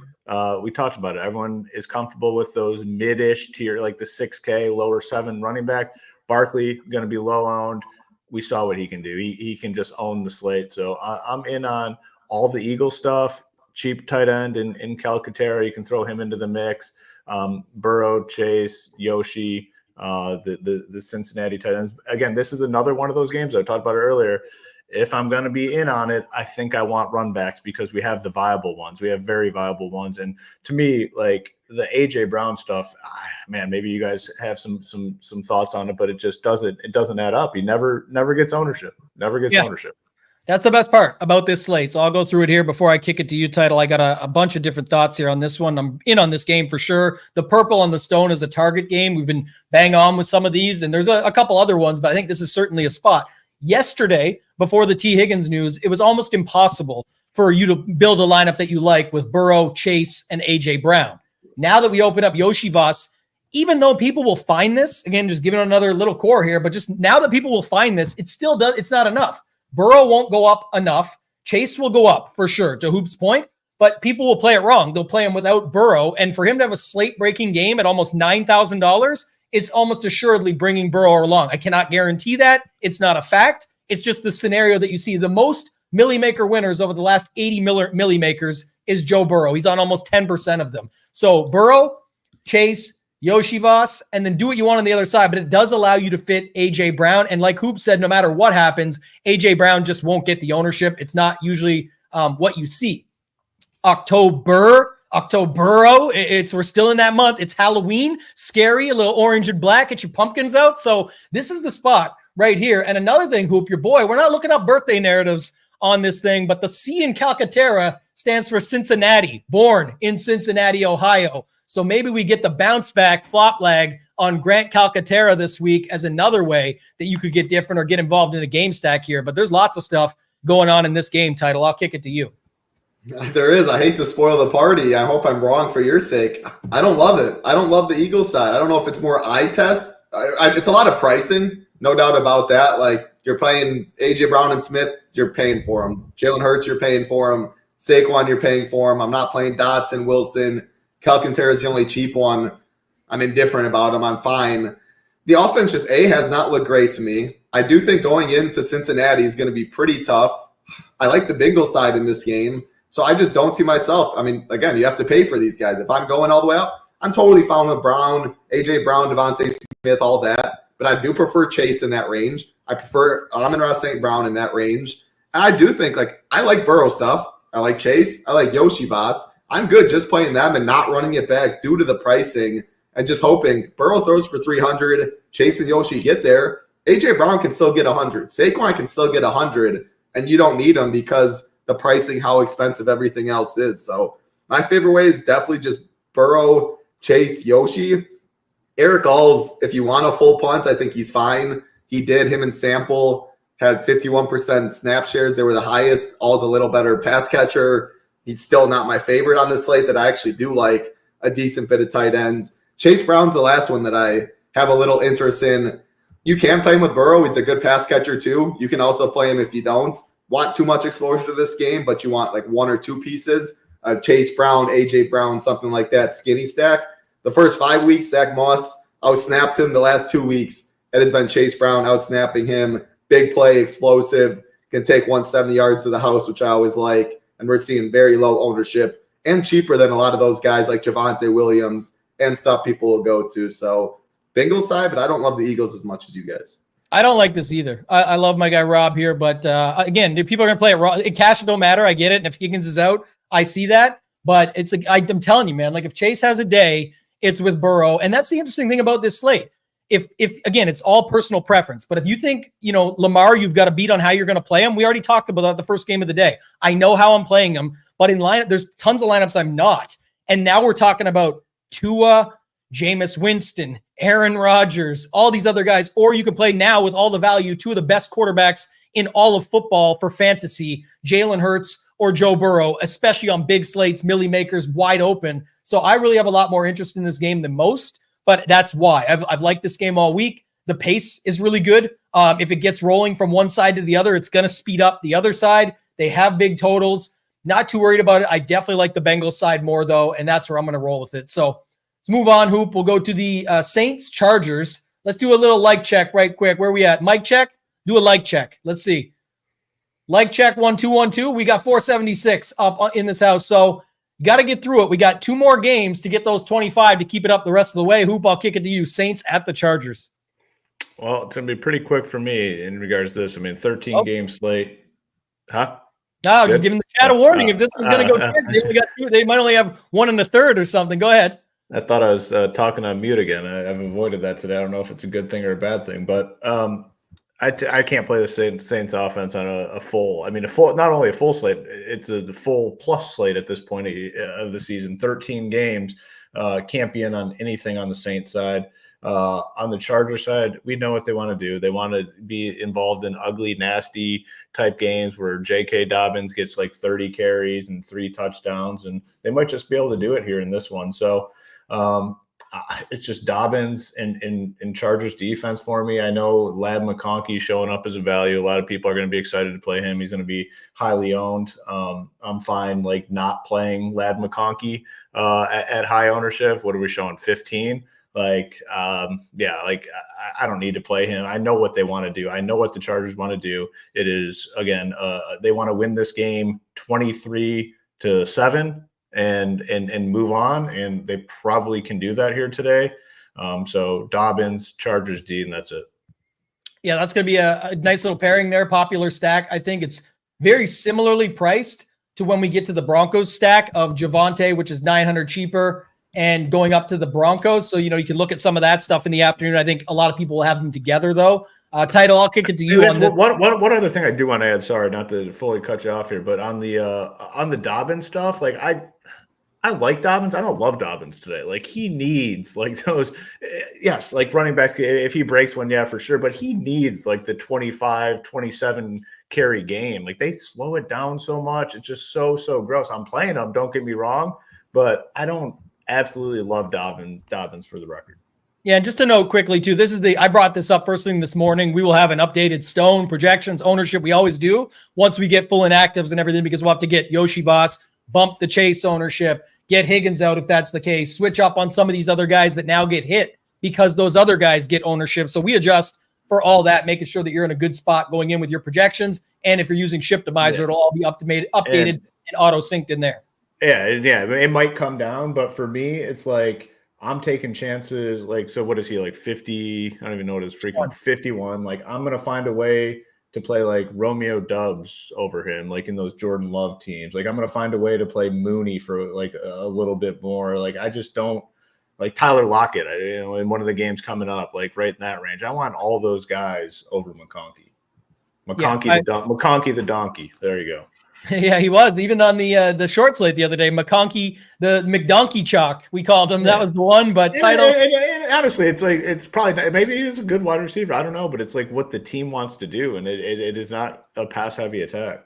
Speaker 3: we talked about it. Everyone is comfortable with those mid-ish tier, like the 6K, lower 7 running back. Barkley going to be low owned. We saw what he can do. He can just own the slate. So I'm in on all the Eagle stuff. Cheap tight end in Calcaterra. You can throw him into the mix. Burrow, Chase, Yoshi, the Cincinnati tight ends. Again, this is another one of those games I talked about earlier. If I'm going to be in on it, I think I want run backs because we have the viable ones. We have very viable ones. And to me, like the AJ Brown stuff, man, maybe you guys have some thoughts on it, but it just doesn't add up. He never gets ownership. Ownership.
Speaker 1: That's the best part about this slate. So I'll go through it here before I kick it to you, Title. I got a bunch of different thoughts here on this one. I'm in on this game for sure. The purple on the stone is a target game. We've been bang on with some of these, and there's a couple other ones, but I think this is certainly a spot. Yesterday, before the T. Higgins news, it was almost impossible for you to build a lineup that you like with Burrow, Chase, and A.J. Brown. Now that we open up Yoshi Voss, even though people will find this, again, just giving another little core here, but just now that people will find this, it's not enough. Burrow won't go up enough. Chase will go up for sure, to Hoop's point, but people will play it wrong. They'll play him without Burrow, and for him to have a slate-breaking game at almost $9,000, it's almost assuredly bringing Burrow along. I cannot guarantee that. It's not a fact. It's just the scenario that you see. The most Millie Maker winners over the last 80 Millie Makers is Joe Burrow. He's on almost 10% of them. So Burrow, Chase, Yoshivas, and then do what you want on the other side, but it does allow you to fit A.J. Brown. And like Hoop said, no matter what happens, A.J. Brown just won't get the ownership. It's not usually what you see. October, we're still in that month. It's Halloween, scary, a little orange and black. Get your pumpkins out. So this is the spot right here. And another thing, Hoop, your boy, we're not looking up birthday narratives on this thing, but the C in Calcaterra stands for Cincinnati, born in Cincinnati, Ohio. So maybe we get the bounce back flop lag on Grant Calcaterra this week as another way that you could get different or get involved in a game stack here. But there's lots of stuff going on in this game title. I'll kick it to you.
Speaker 2: There is. I hate to spoil the party. I hope I'm wrong for your sake. I don't love it. I don't love the Eagles side. I don't know if it's more eye test. It's a lot of pricing, no doubt about that. Like, you're playing A.J. Brown and Smith, you're paying for them. Jalen Hurts, you're paying for them. Saquon, you're paying for them. I'm not playing Dotson, Wilson. Calcaterra is the only cheap one. I'm indifferent about him. I'm fine. The offense just, has not looked great to me. I do think going into Cincinnati is going to be pretty tough. I like the Bengals side in this game. So I just don't see myself. I mean, again, you have to pay for these guys. If I'm going all the way up, I'm totally fine with Brown, A.J. Brown, Devontae Smith, all that. But I do prefer Chase in that range. I prefer Amon-Ra St. Brown in that range. And I do think, I like Burrow stuff. I like Chase. I like Yoshivas. I'm good just playing them and not running it back due to the pricing and just hoping Burrow throws for 300, Chase and Yoshi get there. A.J. Brown can still get 100. Saquon can still get 100, and you don't need them because the pricing, how expensive everything else is. So my favorite way is definitely just Burrow, Chase, Yoshi. Eric Alls, if you want a full punt, I think he's fine. He did. Him and Sample had 51% snap shares. They were the highest. Alls a little better pass catcher. He's still not my favorite on this slate that I actually do like a decent bit of tight ends. Chase Brown's the last one that I have a little interest in. You can play him with Burrow. He's a good pass catcher too. You can also play him if you don't want too much exposure to this game, but you want like one or two pieces. Chase Brown, A.J. Brown, something like that, skinny stack. The first 5 weeks, Zach Moss outsnapped him. The last 2 weeks, it has been Chase Brown outsnapping him. Big play, explosive, can take 170 yards to the house, which I always like. And we're seeing very low ownership and cheaper than a lot of those guys like Javonte Williams and stuff people will go to. So Bengals side, but I don't love the Eagles as much as you guys.
Speaker 1: I don't like this either. I love my guy Rob here, but again, people are going to play it raw. Cash don't matter. I get it. And if Higgins is out, I see that. But it's I'm telling you, man, like if Chase has a day, it's with Burrow. And that's the interesting thing about this slate. If again, it's all personal preference. But if you think, Lamar, you've got a beat on how you're going to play him. We already talked about that the first game of the day. I know how I'm playing him, but in lineup, there's tons of lineups I'm not. And now we're talking about Tua, Jameis Winston, Aaron Rodgers, all these other guys. Or you can play now with all the value, two of the best quarterbacks in all of football for fantasy, Jalen Hurts or Joe Burrow, especially on big slates, Millie Makers wide open. So I really have a lot more interest in this game than most, but that's why I've liked this game all week. The pace is really good. If it gets rolling from one side to the other, it's going to speed up the other side. They have big totals. Not too worried about it. I definitely like the Bengals side more though, and that's where I'm going to roll with it. So let's move on, Hoop. We'll go to the Saints Chargers. Let's do a little like check right quick. Where are we at? Mic check? Do a like check. Let's see. Like check 1 2 1 2. We got 476 up in this house. So you got to get through it. We got 2 more games to get those 25 to keep it up the rest of the way. Hoop, I'll kick it to you. Saints at the Chargers.
Speaker 3: Well, it's going to be pretty quick for me in regards to this. I mean, 13 game slate. Huh?
Speaker 1: No, just giving the chat a warning. If this was going to go quick, they only got 2. They might only have 1 1/3 or something. Go ahead.
Speaker 3: I thought I was talking on mute again. I've avoided that today. I don't know if it's a good thing or a bad thing, but I can't play the Saints offense on a full. I mean, not only a full slate, it's the full plus slate at this point of the season. 13 games, can't be in on anything on the Saints side. On the Charger side, we know what they want to do. They want to be involved in ugly, nasty type games where J.K. Dobbins gets like 30 carries and 3 touchdowns, and they might just be able to do it here in this one. So it's just Dobbins and Chargers defense for me. I know Ladd McConkey showing up as a value. A lot of people are going to be excited to play him. He's going to be highly owned. I'm fine like not playing Ladd McConkey at high ownership. What are we showing? 15. I don't need to play him. I know what they want to do. I know what the Chargers want to do. It is, again, they want to win this game 23-7 and move on, and they probably can do that here today. So Dobbins, Chargers D, and that's it.
Speaker 1: Yeah, that's going to be a nice little pairing there. Popular stack. I think it's very similarly priced to when we get to the Broncos stack of Javonte, which is $900 cheaper, and going up to the Broncos. So, you can look at some of that stuff in the afternoon. I think a lot of people will have them together, though. Title, I'll kick it to you on this.
Speaker 3: One other thing I do want to add, sorry, not to fully cut you off here, but on the Dobbins stuff, like I like Dobbins. I don't love Dobbins today. Like he needs like those, yes, like running back. If he breaks one, yeah, for sure. But he needs like the 25, 27 carry game. Like they slow it down so much. It's just so gross. I'm playing them. Don't get me wrong, but I don't absolutely love Dobbins for the record.
Speaker 1: Yeah, and just to note quickly too, I brought this up first thing this morning. We will have an updated Stone projections ownership. We always do once we get full inactives and everything, because we'll have to get Yoshi Voss, bump the Chase ownership, get Higgins out if that's the case, switch up on some of these other guys that now get hit because those other guys get ownership. So we adjust for all that, making sure that you're in a good spot going in with your projections. And if you're using Shiptimizer, it'll all be updated and auto synced in there. Yeah,
Speaker 3: it might come down, but for me, it's like I'm taking chances. Like, so what is he, like 50? I don't even know what his freaking 51. Like, I'm gonna find a way to play like Romeo Dubs over him, like in those Jordan Love teams. Like, I'm gonna find a way to play Mooney for like a little bit more. Like, I just don't like Tyler Lockett. In one of the games coming up, like right in that range. I want all those guys over McConkey. McConkey the donkey. There you go.
Speaker 1: Yeah, he was even on the short slate the other day. McConkey, the McDonkey chalk, we called him. That was the one. But title.
Speaker 3: And honestly, it's like it's probably maybe he's a good wide receiver. I don't know, but it's like what the team wants to do, and it is not a pass heavy attack.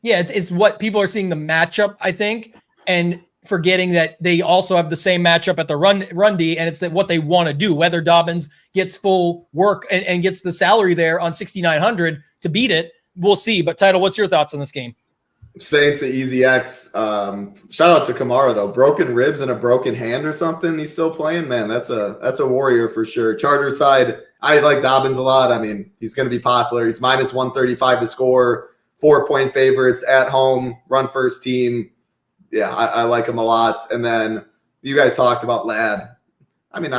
Speaker 1: Yeah, it's what people are seeing the matchup, I think, and forgetting that they also have the same matchup at the run D, and it's that what they want to do. Whether Dobbins gets full work and gets the salary there on 6,900 to beat it, we'll see. But Title, what's your thoughts on this game?
Speaker 2: Saints at Easy X. Shout out to Kamara though. Broken ribs and a broken hand or something. He's still playing, man. That's a warrior for sure. Chargers side, I like Dobbins a lot. I mean, he's going to be popular. He's minus 135 to score. 4-point favorites at home. Run first team. Yeah, I like him a lot. And then you guys talked about Ladd. I mean,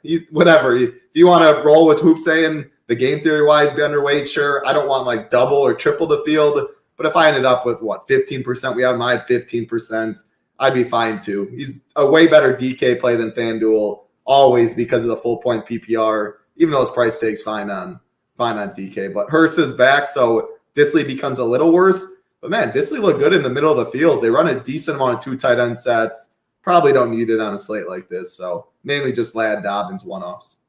Speaker 2: he's whatever. If you want to roll with Hoop saying the game theory wise be underweight, sure. I don't want like double or triple the field. But if I ended up with 15%, we have mine 15%, I'd be fine too. He's a way better DK play than FanDuel, always because of the full point PPR, even though his price tag's fine on DK. But Hurst is back, so Disley becomes a little worse. But man, Disley looked good in the middle of the field. They run a decent amount of 2 tight end sets. Probably don't need it on a slate like this. So mainly just Ladd, Dobbins, one-offs.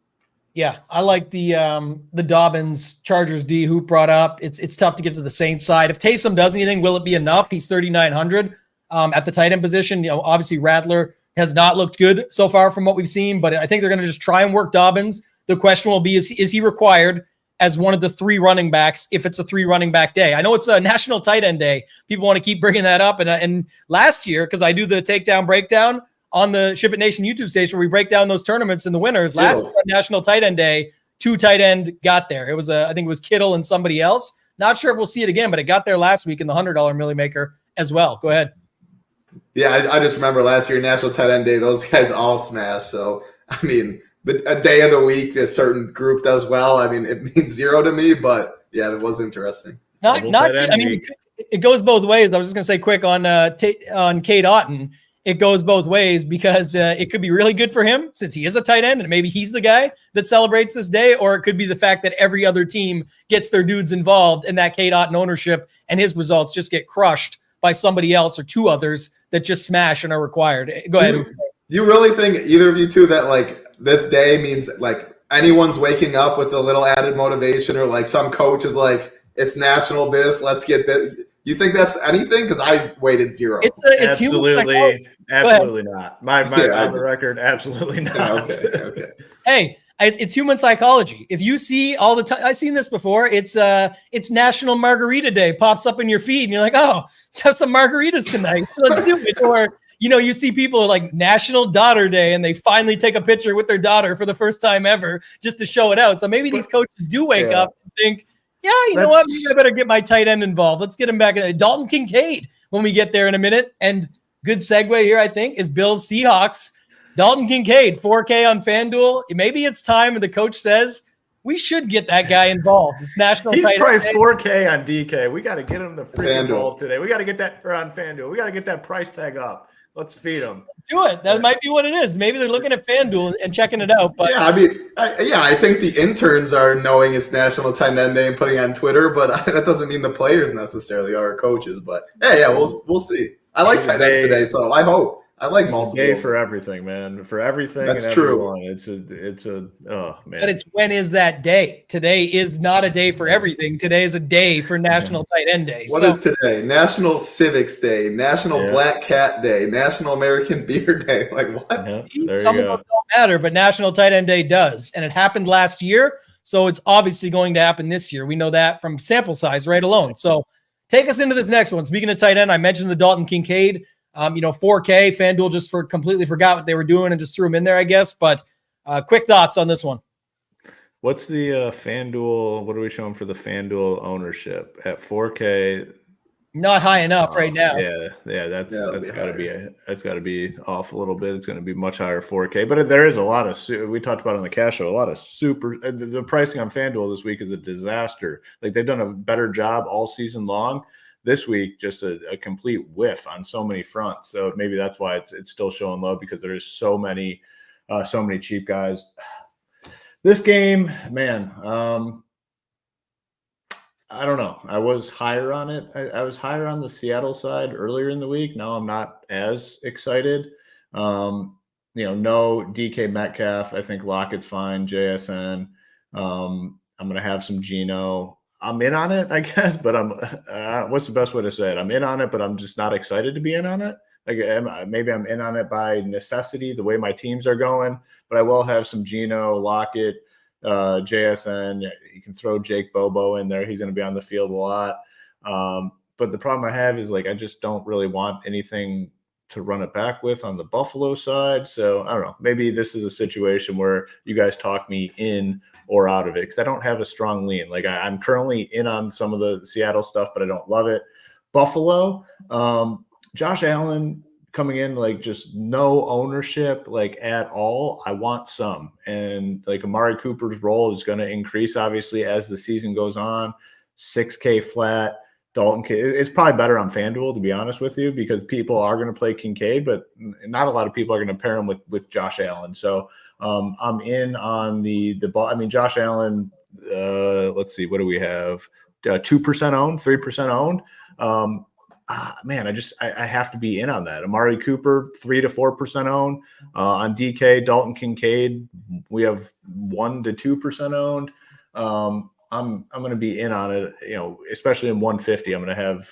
Speaker 1: Yeah, I like the Dobbins Chargers D Hoop brought up. It's tough to get to the Saints side. If Taysom does anything, will it be enough? He's 3,900 at the tight end position. Obviously Rattler has not looked good so far from what we've seen, but I think they're going to just try and work Dobbins. The question will be, is he required as one of the 3 running backs if it's a 3 running back day? I know it's a National Tight End Day. People want to keep bringing that up. And last year, because I do the takedown breakdown on the Ship It Nation YouTube station where we break down those tournaments and the winners. Last year, National Tight End Day, 2 tight end got there. It was I think it was Kittle and somebody else. Not sure if we'll see it again, but it got there last week in the $100 Millie Maker as well. Go ahead.
Speaker 2: Yeah, I just remember last year, National Tight End Day, those guys all smashed. So, I mean, a day of the week a certain group does well. I mean, it means 0 to me, but yeah, that was interesting.
Speaker 1: I mean, it goes both ways. I was just going to say quick on Cade Otton. It goes both ways because it could be really good for him since he is a tight end and maybe he's the guy that celebrates this day, or it could be the fact that every other team gets their dudes involved in that Cade Otton ownership and his results just get crushed by somebody else or 2 others that just smash and are required. Go ahead.
Speaker 2: You really think, either of you two, that like this day means like anyone's waking up with a little added motivation, or like some coach is like, it's national this, let's get this? You think that's anything? Because I waited 0.
Speaker 1: It's
Speaker 3: absolutely not. My on the record, absolutely not.
Speaker 2: Okay.
Speaker 1: Hey, it's human psychology. If you see all the time, I've seen this before. It's National Margarita Day pops up in your feed, and you're like, oh, let's have some margaritas tonight. Let's do it. Or you see people like National Daughter Day and they finally take a picture with their daughter for the first time ever just to show it out. So maybe these coaches do wake up and think, yeah, you know what? Maybe I better get my tight end involved. Let's get him back. Dalton Kincaid when we get there in a minute. And good segue here, I think, is Bills Seahawks. Dalton Kincaid, 4K on FanDuel. Maybe it's time, and the coach says we should get that guy involved. It's national.
Speaker 3: He's priced 4K on DK. We got to get him the freaking ball today. We got to get that on FanDuel. We got to get that price tag up. Let's feed him.
Speaker 1: Do it. That might be what it is. Maybe they're looking at FanDuel and checking it out. But
Speaker 2: yeah, I think the interns are knowing it's National Tight End Day and putting it on Twitter, but that doesn't mean the players necessarily are coaches. But we'll see. I like tight ends today, so I hope. I like multiple.
Speaker 3: Day for everything, man. For everything.
Speaker 2: That's
Speaker 3: and
Speaker 2: true.
Speaker 3: It's a oh man.
Speaker 1: But it's when is that day? Today is not a day for everything. Today is a day for National Tight End Day.
Speaker 2: What is today? National Civics Day, National Black Cat Day, National American Beer Day. Like what?
Speaker 3: Yeah,
Speaker 1: some of them don't matter, but National Tight End Day does. And it happened last year, so it's obviously going to happen this year. We know that from sample size right alone. So take us into this next one. Speaking of tight end, I mentioned the Dalton Kincaid. 4K. FanDuel just completely forgot what they were doing and just threw them in there, I guess. But quick thoughts on this one.
Speaker 3: What's the FanDuel? What are we showing for the FanDuel ownership at 4K?
Speaker 1: Not high enough right now.
Speaker 3: Yeah, that's got to be off a little bit. It's going to be much higher 4K. But there is a lot of we talked about on the cash show. A lot of the pricing on FanDuel this week is a disaster. Like they've done a better job all season long. This week, just a complete whiff on so many fronts. So maybe that's why it's still showing low, because there's so many cheap guys. This game, man, I don't know. I was higher on it. I was higher on the Seattle side earlier in the week. Now I'm not as excited. No DK Metcalf. I think Lockett's fine. JSN. I'm going to have some Geno. I'm in on it, I guess, but what's the best way to say it? I'm in on it, but I'm just not excited to be in on it. Like maybe I'm in on it by necessity, the way my teams are going, but I will have some Geno, Lockett, JSN. You can throw Jake Bobo in there. He's going to be on the field a lot. But the problem I have is I just don't really want anything to run it back with on the Buffalo side. So I don't know, maybe this is a situation where you guys talk me in or out of it, because I don't have a strong lean. I'm currently in on some of the Seattle stuff, but I don't love it. Buffalo, Josh Allen coming in, just no ownership, at all. I want some. And Amari Cooper's role is going to increase, obviously, as the season goes on. 6K flat. Dalton, it's probably better on FanDuel, to be honest with you, because people are going to play Kincaid, but not a lot of people are going to pair him with Josh Allen. So I'm in on the ball. I mean, Josh Allen, let's see, what do we have? 2% owned, 3% owned. I have to be in on that. Amari Cooper, 3 to 4% owned. On DK, Dalton Kincaid, we have 1 to 2% owned. I'm going to be in on it, especially in 150. I'm going to have,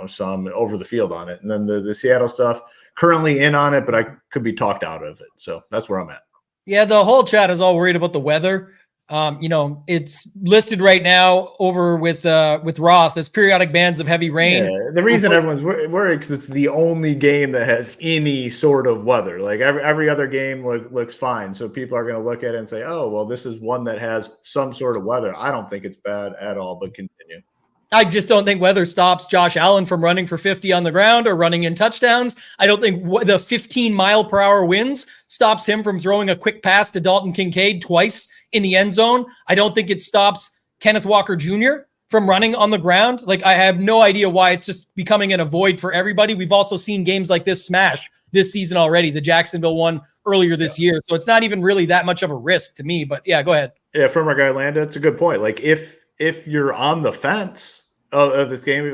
Speaker 3: some over the field on it. And then the Seattle stuff, currently in on it, but I could be talked out of it. So that's where I'm at.
Speaker 1: Yeah, the whole chat is all worried about the weather. It's listed right now over with Roth as periodic bands of heavy rain.
Speaker 3: Yeah, the reason everyone's worried because it's the only game that has any sort of weather. Every other game looks fine. So people are going to look at it and say, oh, well, this is one that has some sort of weather. I don't think it's bad at all, but continue.
Speaker 1: I just don't think weather stops Josh Allen from running for 50 on the ground or running in touchdowns. I don't think the 15-mile-per-hour winds stops him from throwing a quick pass to Dalton Kincaid twice in the end zone. I don't think it stops Kenneth Walker Jr. from running on the ground. I have no idea why it's just becoming an avoid for everybody. We've also seen games like this smash this season already, the Jacksonville one earlier this year. So it's not even really that much of a risk to me. But yeah, go ahead.
Speaker 3: Yeah, from our guy Landa, it's a good point. If you're on the fence of this game,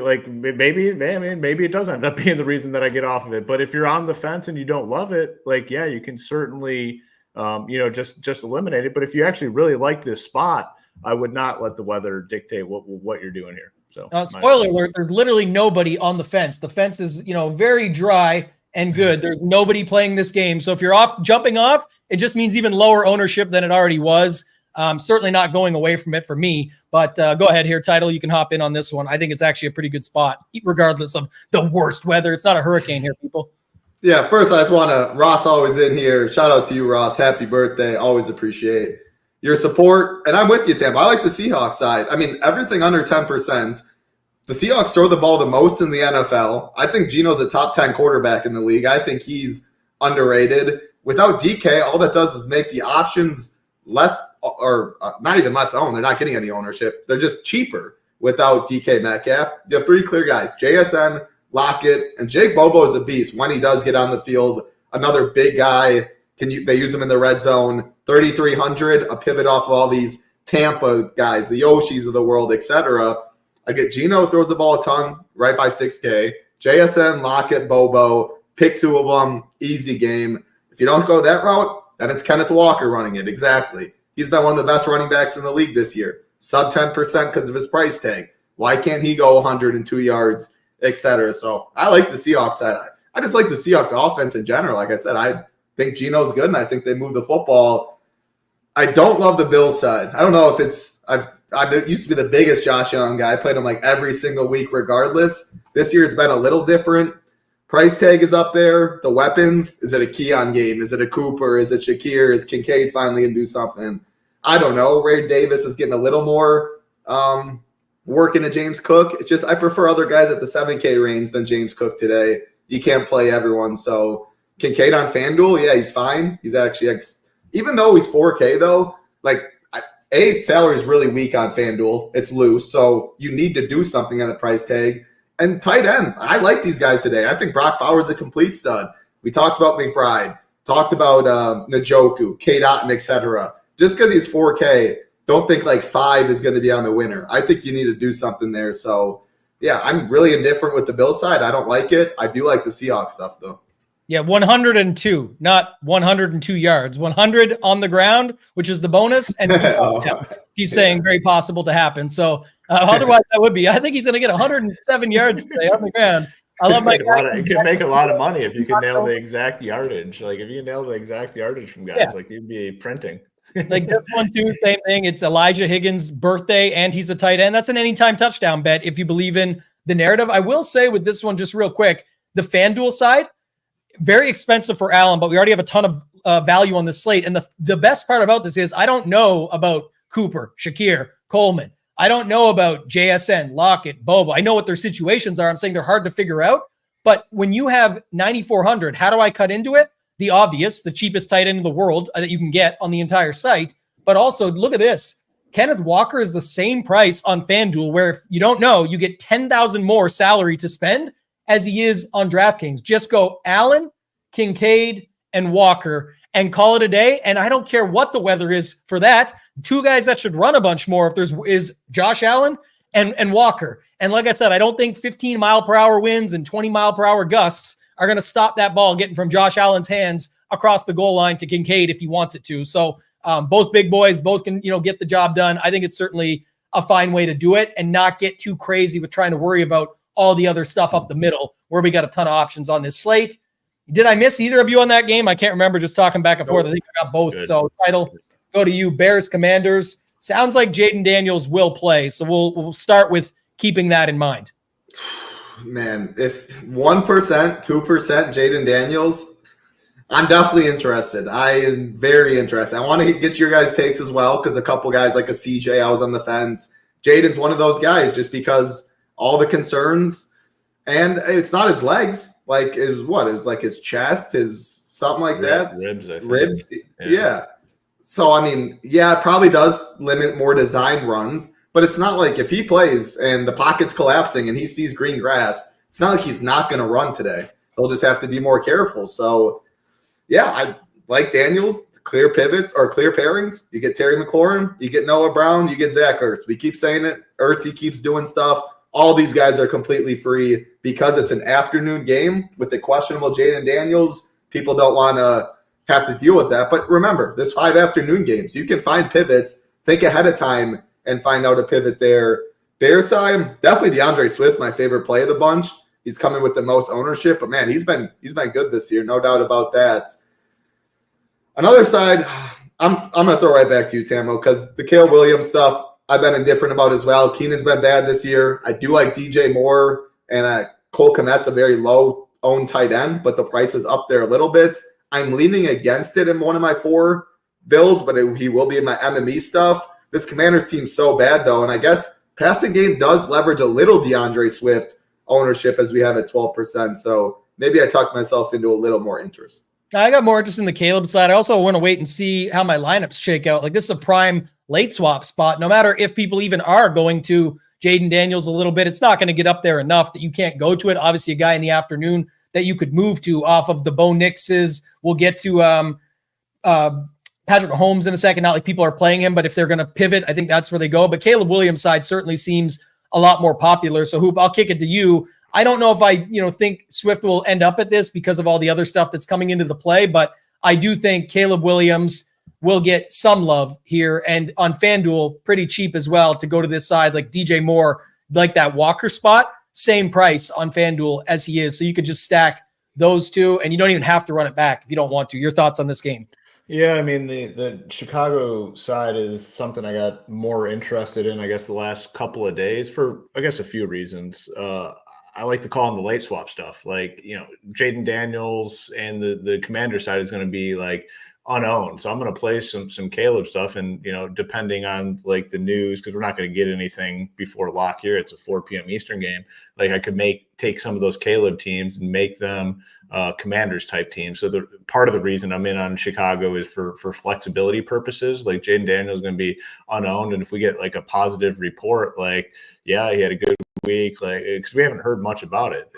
Speaker 3: maybe it does end up being the reason that I get off of it. But if you're on the fence and you don't love it, you can certainly, just eliminate it. But if you actually really like this spot, I would not let the weather dictate what you're doing here. So
Speaker 1: spoiler alert, there's literally nobody on the fence. The fence is, very dry and good. There's nobody playing this game. So if you're jumping off, it just means even lower ownership than it already was. Certainly not going away from it for me, but go ahead here, Title. You can hop in on this one. I think it's actually a pretty good spot, regardless of the worst weather. It's not a hurricane here, people.
Speaker 2: Yeah, first I just want to, Ross always in here. Shout out to you, Ross. Happy birthday. Always appreciate your support. And I'm with you, Tam. I like the Seahawks side. I mean, everything under 10%. The Seahawks throw the ball the most in the NFL. I think Geno's a top 10 quarterback in the league. I think he's underrated. Without DK, all that does is make the options less, or not even less owned. They're not getting any ownership. They're just cheaper without DK Metcalf. You have three clear guys, JSN, Lockett, and Jake Bobo is a beast when he does get on the field. Another big guy. They use him in the red zone. 3,300, a pivot off of all these Tampa guys, the Yoshis of the world, etc. I get Geno throws the ball a ton, right by 6K. JSN, Lockett, Bobo, pick two of them, easy game. If you don't go that route, then it's Kenneth Walker running it. Exactly. He's been one of the best running backs in the league this year. Sub 10% because of his price tag. Why can't he go 102 yards, etc.? So I like the Seahawks side. I just like the Seahawks offense in general. Like I said, I think Geno's good, and I think they move the football. I don't love the Bills side. I don't know if it's I used to be the biggest Josh Allen guy. I played him like every single week regardless. This year it's been a little different. Price tag is up there. The weapons, is it a Keon game? Is it a Cooper? Is it Shakir? Is Kincaid finally going to do something? I don't know. Ray Davis is getting a little more work into James Cook. It's just I prefer other guys at the 7K range than James Cook today. You can't play everyone. So Kincaid on FanDuel, yeah, he's fine. He's actually, even though he's 4K though, like salary is really weak on FanDuel. It's loose, so you need to do something on the price tag. And tight end, I like these guys today. I think Brock Bowers a complete stud. We talked about McBride, talked about Njoku, K-Dot, etc. Just because he's 4K, don't think like 5 is going to be on the winner. I think you need to do something there. So, yeah, I'm really indifferent with the Bill side. I don't like it. I do like the Seahawks stuff, though.
Speaker 1: Yeah, 102, not 102 yards. 100 on the ground, which is the bonus. And he's saying very possible to happen. So otherwise, that would be. I think he's going to get 107 yards today on the ground. I love my guy.
Speaker 3: You can make a lot of money if you can nail the exact yardage. Like if you nail the exact yardage from guys, like you'd be printing.
Speaker 1: Like this one too, same thing. It's Elijah Higgins' birthday, and he's a tight end. That's an anytime touchdown bet if you believe in the narrative. I will say with this one, just real quick, the FanDuel side, very expensive for Allen, but we already have a ton of value on the slate. And the best part about this is I don't know about Cooper, Shakir, Coleman. I don't know about JSN, Lockett, Bobo. I know what their situations are. I'm saying they're hard to figure out. But when you have 9,400, how do I cut into it? The obvious, the cheapest tight end in the world that you can get on the entire site. But also, look at this. Kenneth Walker is the same price on FanDuel, where if you don't know, you get 10,000 more salary to spend as he is on DraftKings. Just go Allen, Kincaid, and Walker and call it a day. And I don't care what the weather is for that. Two guys that should run a bunch more if is Josh Allen and Walker. And like I said, I don't think 15 mile per hour winds and 20 mile per hour gusts are going to stop that ball getting from Josh Allen's hands across the goal line to Kincaid if he wants it to. So both big boys, both can, get the job done. I think it's certainly a fine way to do it and not get too crazy with trying to worry about all the other stuff up the middle where we got a ton of options on this slate. Did I miss either of you on that game? I can't remember, just talking back and forth. I think I got both. Good. So title, go to you. Bears, Commanders. Sounds like Jaden Daniels will play. So we'll start with keeping that in mind.
Speaker 2: Man, if 1%, 2% Jaden Daniels, I'm definitely interested. I am very interested. I want to get your guys' takes as well because a couple guys like a CJ, I was on the fence. Jaden's one of those guys just because all the concerns, and it's not his legs. Like, it was like his chest, his something like that.
Speaker 3: Ribs, I think.
Speaker 2: Ribs, yeah. So, I mean, yeah, it probably does limit more design runs, but it's not like if he plays and the pocket's collapsing and he sees green grass, it's not like he's not going to run today. He'll just have to be more careful. So, yeah, I like Daniels, clear pivots or clear pairings. You get Terry McLaurin, you get Noah Brown, you get Zach Ertz. We keep saying it. Ertz, he keeps doing stuff. All these guys are completely free because it's an afternoon game with the questionable Jaden Daniels. People don't want to have to deal with that. But remember, there's 5 afternoon games. You can find pivots, think ahead of time, and find out a pivot there. Bears side, definitely DeAndre Swift, my favorite play of the bunch. He's coming with the most ownership, but man, he's been good this year, no doubt about that. Another side, I'm gonna throw right back to you, Tammo, because the Caleb Williams stuff I've been indifferent about as well. Keenan's been bad this year. I do like DJ Moore, and Cole Kmet's a very low own tight end, but the price is up there a little bit. I'm leaning against it in one of my 4 builds, but he will be in my MME stuff. This Commanders team's so bad, though, and I guess passing game does leverage a little DeAndre Swift ownership as we have at 12%. So maybe I talked myself into a little more interest.
Speaker 1: I got more interest in the Caleb side. I also want to wait and see how my lineups shake out. Like, this is a prime late swap spot. No matter if people even are going to Jaden Daniels a little bit, it's not going to get up there enough that you can't go to it. Obviously, a guy in the afternoon that you could move to off of the Bo Nixes. We'll get to Patrick Mahomes in a second. Not like people are playing him, but if they're going to pivot, I think that's where they go. But Caleb Williams' side certainly seems a lot more popular. So, Hoop, I'll kick it to you. I don't know if I think Swift will end up at this because of all the other stuff that's coming into the play, but I do think Caleb Williams will get some love here, and on FanDuel, pretty cheap as well to go to this side. Like DJ Moore, like that Walker spot, same price on FanDuel as he is. So you could just stack those two, and you don't even have to run it back if you don't want to. Your thoughts on this game?
Speaker 3: Yeah, I mean, the Chicago side is something I got more interested in, I guess, the last couple of days for, I guess, a few reasons. I like to call on the late swap stuff. Like, Jaden Daniels and the Commander side is going to be like unowned. So I'm going to play some Caleb stuff, and, depending on like the news, because we're not going to get anything before lock here. It's a 4 p.m. Eastern game. Like, I could take some of those Caleb teams and make them Commanders type teams. So the part of the reason I'm in on Chicago is for flexibility purposes. Like, Jaden Daniels is going to be unowned, and if we get like a positive report, like, yeah, he had a good week, like, because we haven't heard much about it.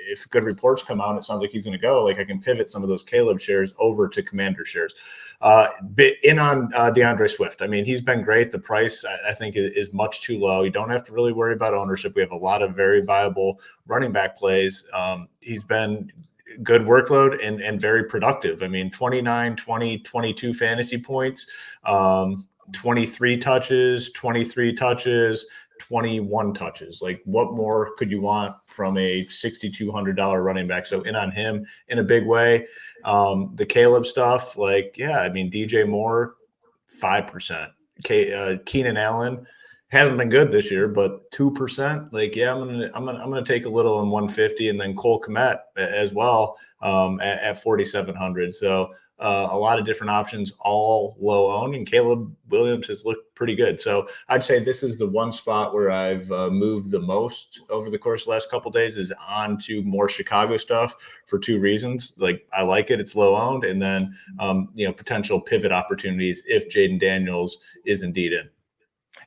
Speaker 3: If good reports come out, it sounds like he's going to go. Like, I can pivot some of those Caleb shares over to Commander shares. In on DeAndre Swift. I mean, he's been great. The price, I think, is much too low. You don't have to really worry about ownership. We have a lot of very viable running back plays. He's been good workload and very productive. I mean, 29, 20, 22 fantasy points, 23 touches, 21 touches. Like, what more could you want from a $6,200 running back? So in on him in a big way. The Caleb stuff, like, yeah, I mean, DJ Moore, 5%. Keenan Allen hasn't been good this year, but 2%. Like, yeah, I'm gonna take a little in 150, and then Cole Kmet as well at 4,700. So a lot of different options, all low owned, and Caleb Williams has looked pretty good. So I'd say this is the one spot where I've moved the most over the course of the last couple of days, is on to more Chicago stuff for 2 reasons. Like, I like it. It's low owned. And then, potential pivot opportunities if Jaden Daniels is indeed in.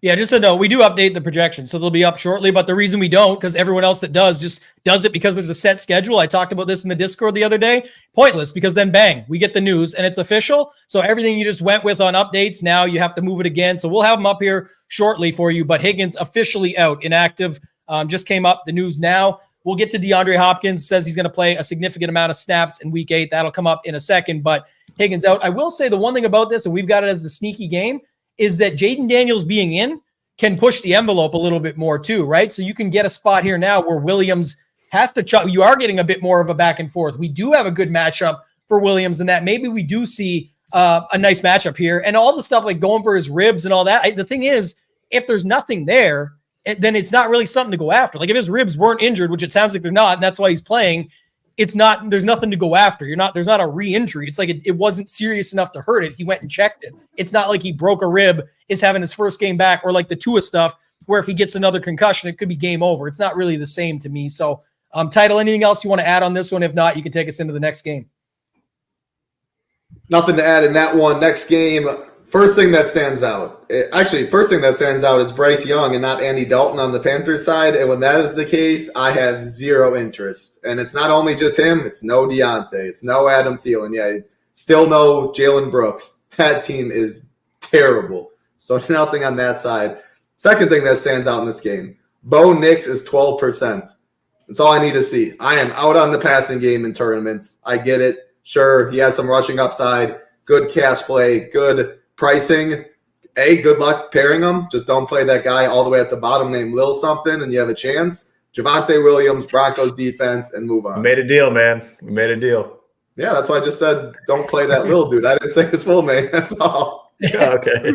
Speaker 1: Yeah, just a note, we do update the projections, so they'll be up shortly. But the reason we don't, because everyone else that does just does it because there's a set schedule. I talked about this in the Discord the other day. Pointless, because then bang, we get the news and it's official. So everything you just went with on updates, now you have to move it again. So we'll have them up here shortly for you. But Higgins officially out, inactive. Just came up the news now. We'll get to DeAndre Hopkins. Says he's going to play a significant amount of snaps in week 8. That'll come up in a second. But Higgins out. I will say the one thing about this, and we've got it as the sneaky game, is that Jaden Daniels being in can push the envelope a little bit more too, right? So you can get a spot here now where Williams has to you are getting a bit more of a back and forth. We do have a good matchup for Williams, and that maybe we do see a nice matchup here. And all the stuff like going for his ribs and all that. The thing is, if there's nothing there, then it's not really something to go after. Like, if his ribs weren't injured, which it sounds like they're not, and that's why he's playing, there's nothing to go after. There's not a re-injury. It's like it wasn't serious enough to hurt it. He went and checked it. It's not like he broke a rib, is having his first game back, or like the Tua stuff, where if he gets another concussion, it could be game over. It's not really the same to me. So, Title, anything else you want to add on this one? If not, you can take us into the next game.
Speaker 2: Nothing to add in that one. Next game, first thing that stands out is Bryce Young and not Andy Dalton on the Panthers side. And when that is the case, I have zero interest. And it's not only just him. It's no Deontay. It's no Adam Thielen. Yeah, still no Jalen Brooks. That team is terrible. So nothing on that side. Second thing that stands out in this game, Bo Nix is 12%. That's all I need to see. I am out on the passing game in tournaments. I get it. Sure, he has some rushing upside, good cash play, good pricing. Good luck pairing them. Just don't play that guy all the way at the bottom named Lil something, and you have a chance. Javonte Williams, Broncos defense, and move on.
Speaker 3: We made a deal, man. We made a deal.
Speaker 2: Yeah, that's why I just said don't play that Lil dude. I didn't say his full name. That's all.
Speaker 3: Yeah, okay.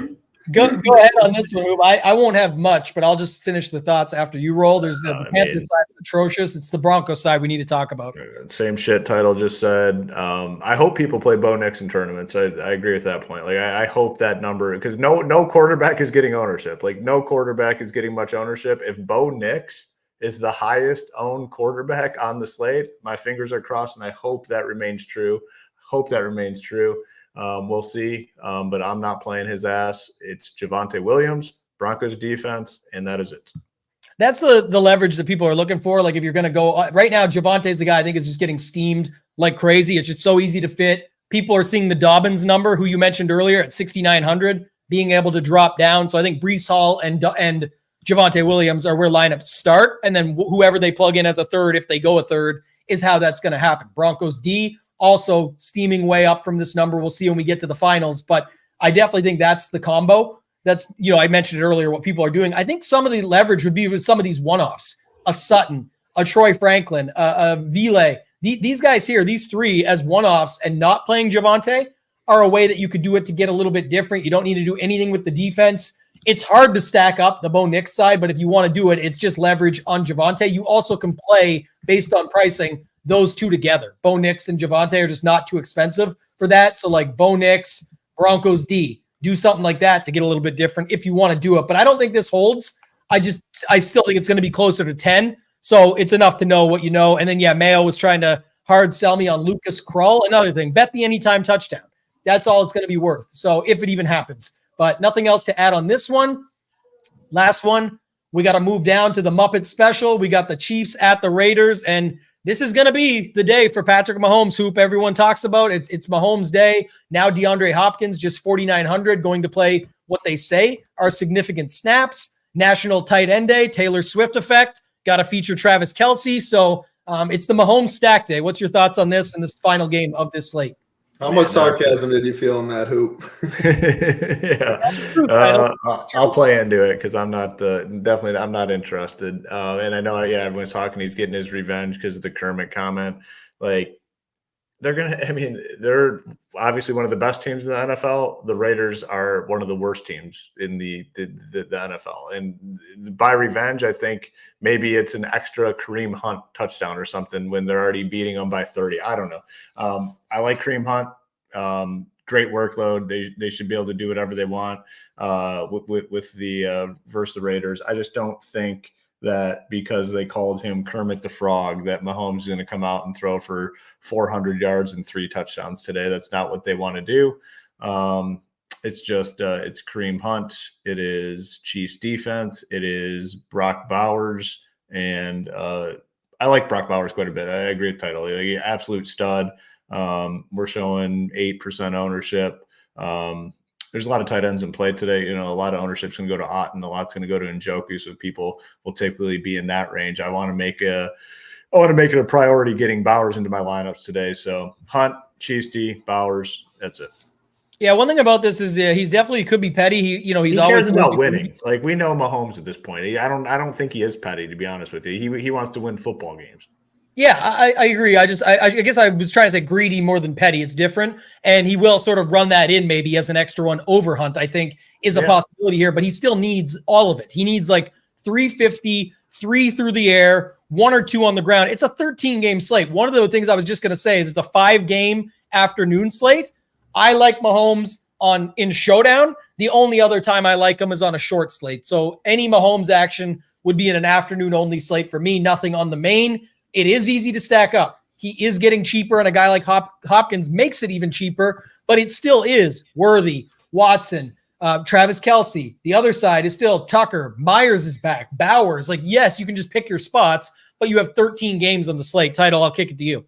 Speaker 1: Go ahead on this one, Hoop. I won't have much, but I'll just finish the thoughts after you roll. There's the Panthers side is atrocious. It's the Broncos side we need to talk about.
Speaker 3: Same shit Title just said. I hope people play Bo Nix in tournaments. I agree with that point. Like I hope that number, because no quarterback is getting ownership. Like no quarterback is getting much ownership. If Bo Nix is the highest owned quarterback on the slate, my fingers are crossed, and I hope that remains true. We'll see, but I'm not playing his ass. It's Javonte Williams, Broncos defense, and that is it.
Speaker 1: That's the leverage that people are looking for. Like if you're going to go right now, Javonte's the guy I think is just getting steamed like crazy. It's just so easy to fit. People are seeing the Dobbins number, who you mentioned earlier, at 6,900, being able to drop down. So I think Breece Hall and Javonte Williams are where lineups start, and then whoever they plug in as a third, if they go a third, is how that's going to happen. Broncos D also steaming way up from this number. We'll see when we get to the finals, but I definitely think that's the combo. That's, I mentioned it earlier, what people are doing. I think some of the leverage would be with some of these one-offs, a Sutton, a Troy Franklin, a Vile. These guys here, these three as one-offs and not playing Javonte are a way that you could do it to get a little bit different. You don't need to do anything with the defense. It's hard to stack up the Bo Nix side, but if you want to do it, it's just leverage on Javonte. You also can play based on pricing those two together. Bo Nix and Javonte are just not too expensive for that. So like Bo Nix, Broncos D, do something like that to get a little bit different if you want to do it. But I don't think this holds. I still think it's going to be closer to 10. So it's enough to know what you know. And then, Mayo was trying to hard sell me on Lucas Krull. Another thing, bet the anytime touchdown. That's all it's going to be worth. So if it even happens, but nothing else to add on this one. Last one, we got to move down to the Muppet special. We got the Chiefs at the Raiders, and this is going to be the day for Patrick Mahomes, Hoop. Everyone talks about it's Mahomes' day. Now DeAndre Hopkins, just 4,900, going to play what they say are significant snaps. National Tight End Day, Taylor Swift effect. Got to feature Travis Kelce. So it's the Mahomes stack day. What's your thoughts on this in this final game of this slate?
Speaker 2: How much sarcasm did you feel in that, Hoop?
Speaker 3: I'll play into it because I'm not I'm not interested. And I know, everyone's talking. He's getting his revenge because of the Kermit comment. Like they're obviously one of the best teams in the NFL. The Raiders are one of the worst teams in the NFL. And by revenge, I think maybe it's an extra Kareem Hunt touchdown or something when they're already beating them by 30. I don't know. I like Kareem Hunt. Great workload. They should be able to do whatever they want with the versus the Raiders. I just don't think that because they called him Kermit the Frog that Mahomes is going to come out and throw for 400 yards and 3 touchdowns today. That's not what they want to do. It's just it's Kareem Hunt. It is Chiefs defense. It is Brock Bowers. And I like Brock Bowers quite a bit. I agree with Title. Like, absolute stud. We're showing 8% ownership. There's a lot of tight ends in play today. A lot of ownership's going to go to Otton. A lot's going to go to Njoku. So people will typically be in that range. I want to make it a priority getting Bowers into my lineups today. So Hunt, Chiefs D, Bowers. That's it.
Speaker 1: Yeah, one thing about this is he's definitely could be petty. He always
Speaker 3: cares about winning. Like we know Mahomes at this point. I don't think he is petty, to be honest with you. He wants to win football games.
Speaker 1: Yeah, I agree. I guess I was trying to say greedy more than petty. It's different. And he will sort of run that in maybe as an extra one over Hunt, I think, is a possibility here. But he still needs all of it. He needs like 350, 3 through the air, 1 or 2 on the ground. It's a 13-game slate. One of the things I was just going to say is it's a 5-game afternoon slate. I like Mahomes in showdown. The only other time I like him is on a short slate. So any Mahomes action would be in an afternoon-only slate for me, nothing on the main. It is easy to stack up. He is getting cheaper, and a guy like Hopkins makes it even cheaper, but it still is Worthy, Watson, Travis Kelce. The other side is still Tucker. Myers is back. Bowers. Like, yes, you can just pick your spots, but you have 13 games on the slate. Title, I'll kick it to you.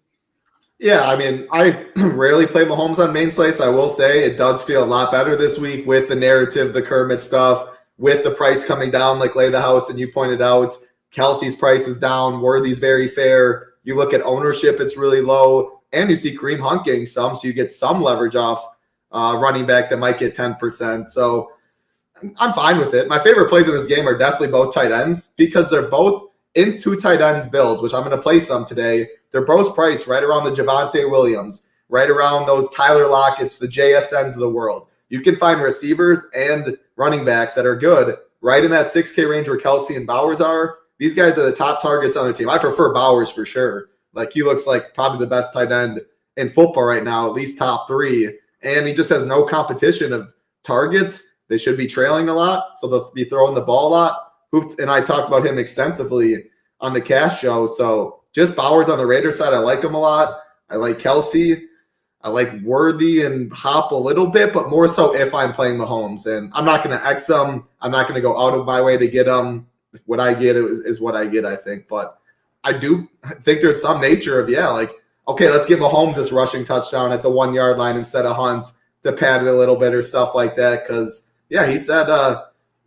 Speaker 2: Yeah, I rarely play Mahomes on main slates. I will say it does feel a lot better this week with the narrative, the Kermit stuff, with the price coming down like Lay the House, and you pointed out. Kelsey's price is down. Worthy's very fair. You look at ownership, it's really low. And you see Kareem Hunt getting some, so you get some leverage off running back that might get 10%. So I'm fine with it. My favorite plays in this game are definitely both tight ends because they're both in 2 tight end build, which I'm going to play some today. They're both priced right around the Javonte Williams, right around those Tyler Lockett's, the JSNs of the world. you can find receivers and running backs that are good right in that 6K range where Kelsey and Bowers are. These guys are the top targets on their team. I prefer Bowers for sure. Like, he looks like probably the best tight end in football right now, at least top 3. And he just has no competition of targets. They should be trailing a lot, so they'll be throwing the ball a lot. And I talked about him extensively on the Cash Show. So just Bowers on the Raiders side, I like him a lot. I like Kelsey. I like Worthy and Hop a little bit, but more so if I'm playing Mahomes. And I'm not going to X them. I'm not going to go out of my way to get them. What I get is what I get, I think. But I do think there's some nature of, okay, let's give Mahomes this rushing touchdown at the 1 yard line instead of Hunt to pad it a little bit or stuff like that. Because, he said,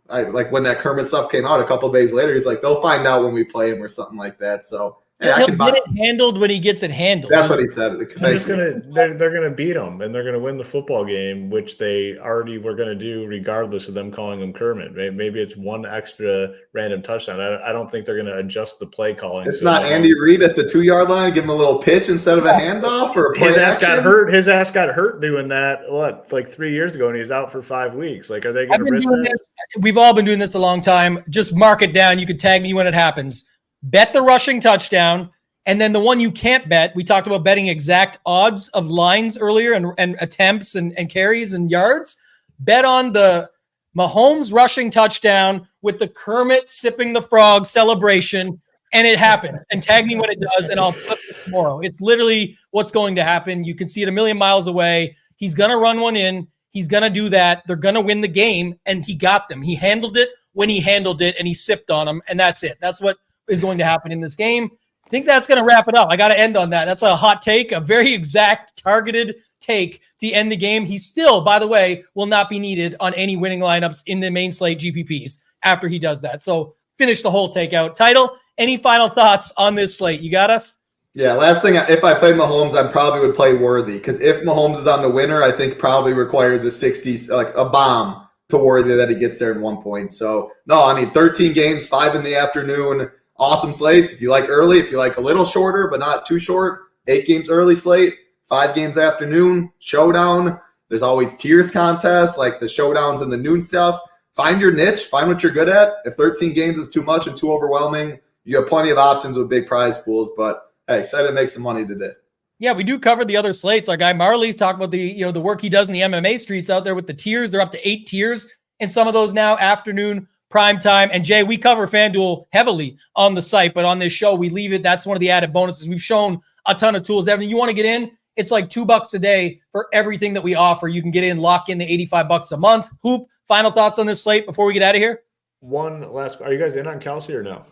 Speaker 2: like when that Kermit stuff came out a couple days later, he's like, they'll find out when we play him or something like that. So,
Speaker 1: he'll get it handled when he gets it handled.
Speaker 2: That's what he said.
Speaker 3: They're gonna beat them, and they're gonna win the football game, which they already were gonna do regardless of them calling him Kermit. Maybe it's one extra random touchdown. I don't think they're gonna adjust the play calling.
Speaker 2: It's not Andy Reid at the 2 yard line, give him a little pitch instead of a handoff or a play action.
Speaker 3: His ass got hurt doing that. Like 3 years ago, and he was out for 5 weeks. Like, are they gonna risk this?
Speaker 1: We've all been doing this a long time. Just mark it down. You could tag me when it happens. Bet the rushing touchdown. And then the one you can't bet, we talked about betting exact odds of lines earlier and attempts and carries and yards. Bet on the Mahomes rushing touchdown with the Kermit sipping the frog celebration, and it happens. And tag me when it does, and I'll flip it tomorrow. It's literally what's going to happen. You can see it a million miles away. He's going to run one in. He's going to do that. They're going to win the game, and he got them. He handled it when he handled it, and he sipped on them, and that's it. That's what is going to happen in this game. I think that's going to wrap it up. I got to end on that. That's a hot take, a very exact targeted take to end the game. He still, by the way, will not be needed on any winning lineups in the main slate GPPs after he does that. So finish the whole takeout. Title, any final thoughts on this slate? You got us?
Speaker 2: Yeah, last thing, if I played Mahomes, I probably would play Worthy, because if Mahomes is on the winner, I think probably requires a 60, like a bomb to Worthy that he gets there in 1 point. So, no, 13 games, 5 in the afternoon. Awesome slates. If you like early, if you like a little shorter, but not too short, 8 games early slate, 5 games afternoon, showdown. There's always tiers contests, like the showdowns and the noon stuff. Find your niche. Find what you're good at. If 13 games is too much and too overwhelming, you have plenty of options with big prize pools. But hey, excited to make some money today.
Speaker 1: Yeah, we do cover the other slates. Our guy Marley's talking about the work he does in the MMA streets out there with the tiers. They're up to 8 tiers in some of those now, afternoon, prime time. And Jay, we cover FanDuel heavily on the site, but on this show, we leave it. That's one of the added bonuses. We've shown a ton of tools. Everything you want to get in, it's like $2 a day for everything that we offer. You can get in, lock in the $85 a month. Hoop, final thoughts on this slate before we get out of here?
Speaker 3: One last, are you guys in on Kelsey or no?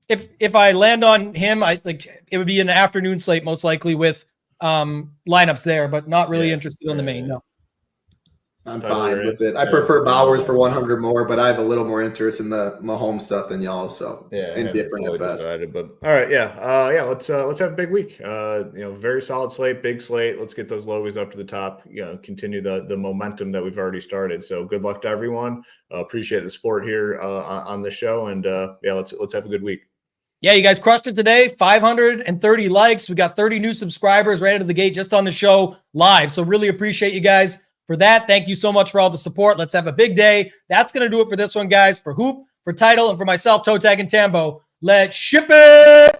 Speaker 1: If I land on him, it would be an afternoon slate most likely with lineups there, but not really interested on the main. No.
Speaker 2: I'm fine with it. I prefer Bowers for 100 more, but I have a little more interest in the Mahomes stuff than y'all. So indifferent at best.
Speaker 3: But all right, let's have a big week. Very solid slate, big slate. Let's get those logos up to the top. Continue the momentum that we've already started. So good luck to everyone. Appreciate the support here on the show, and let's have a good week.
Speaker 1: Yeah, you guys crushed it today. 530 likes. We got 30 new subscribers right out of the gate just on the show live. So really appreciate you guys for that. Thank you so much for all the support. Let's have a big day. That's going to do it for this one, guys. For Hoop, for Title, and for myself, ToeTagginTambo. Let's ship it!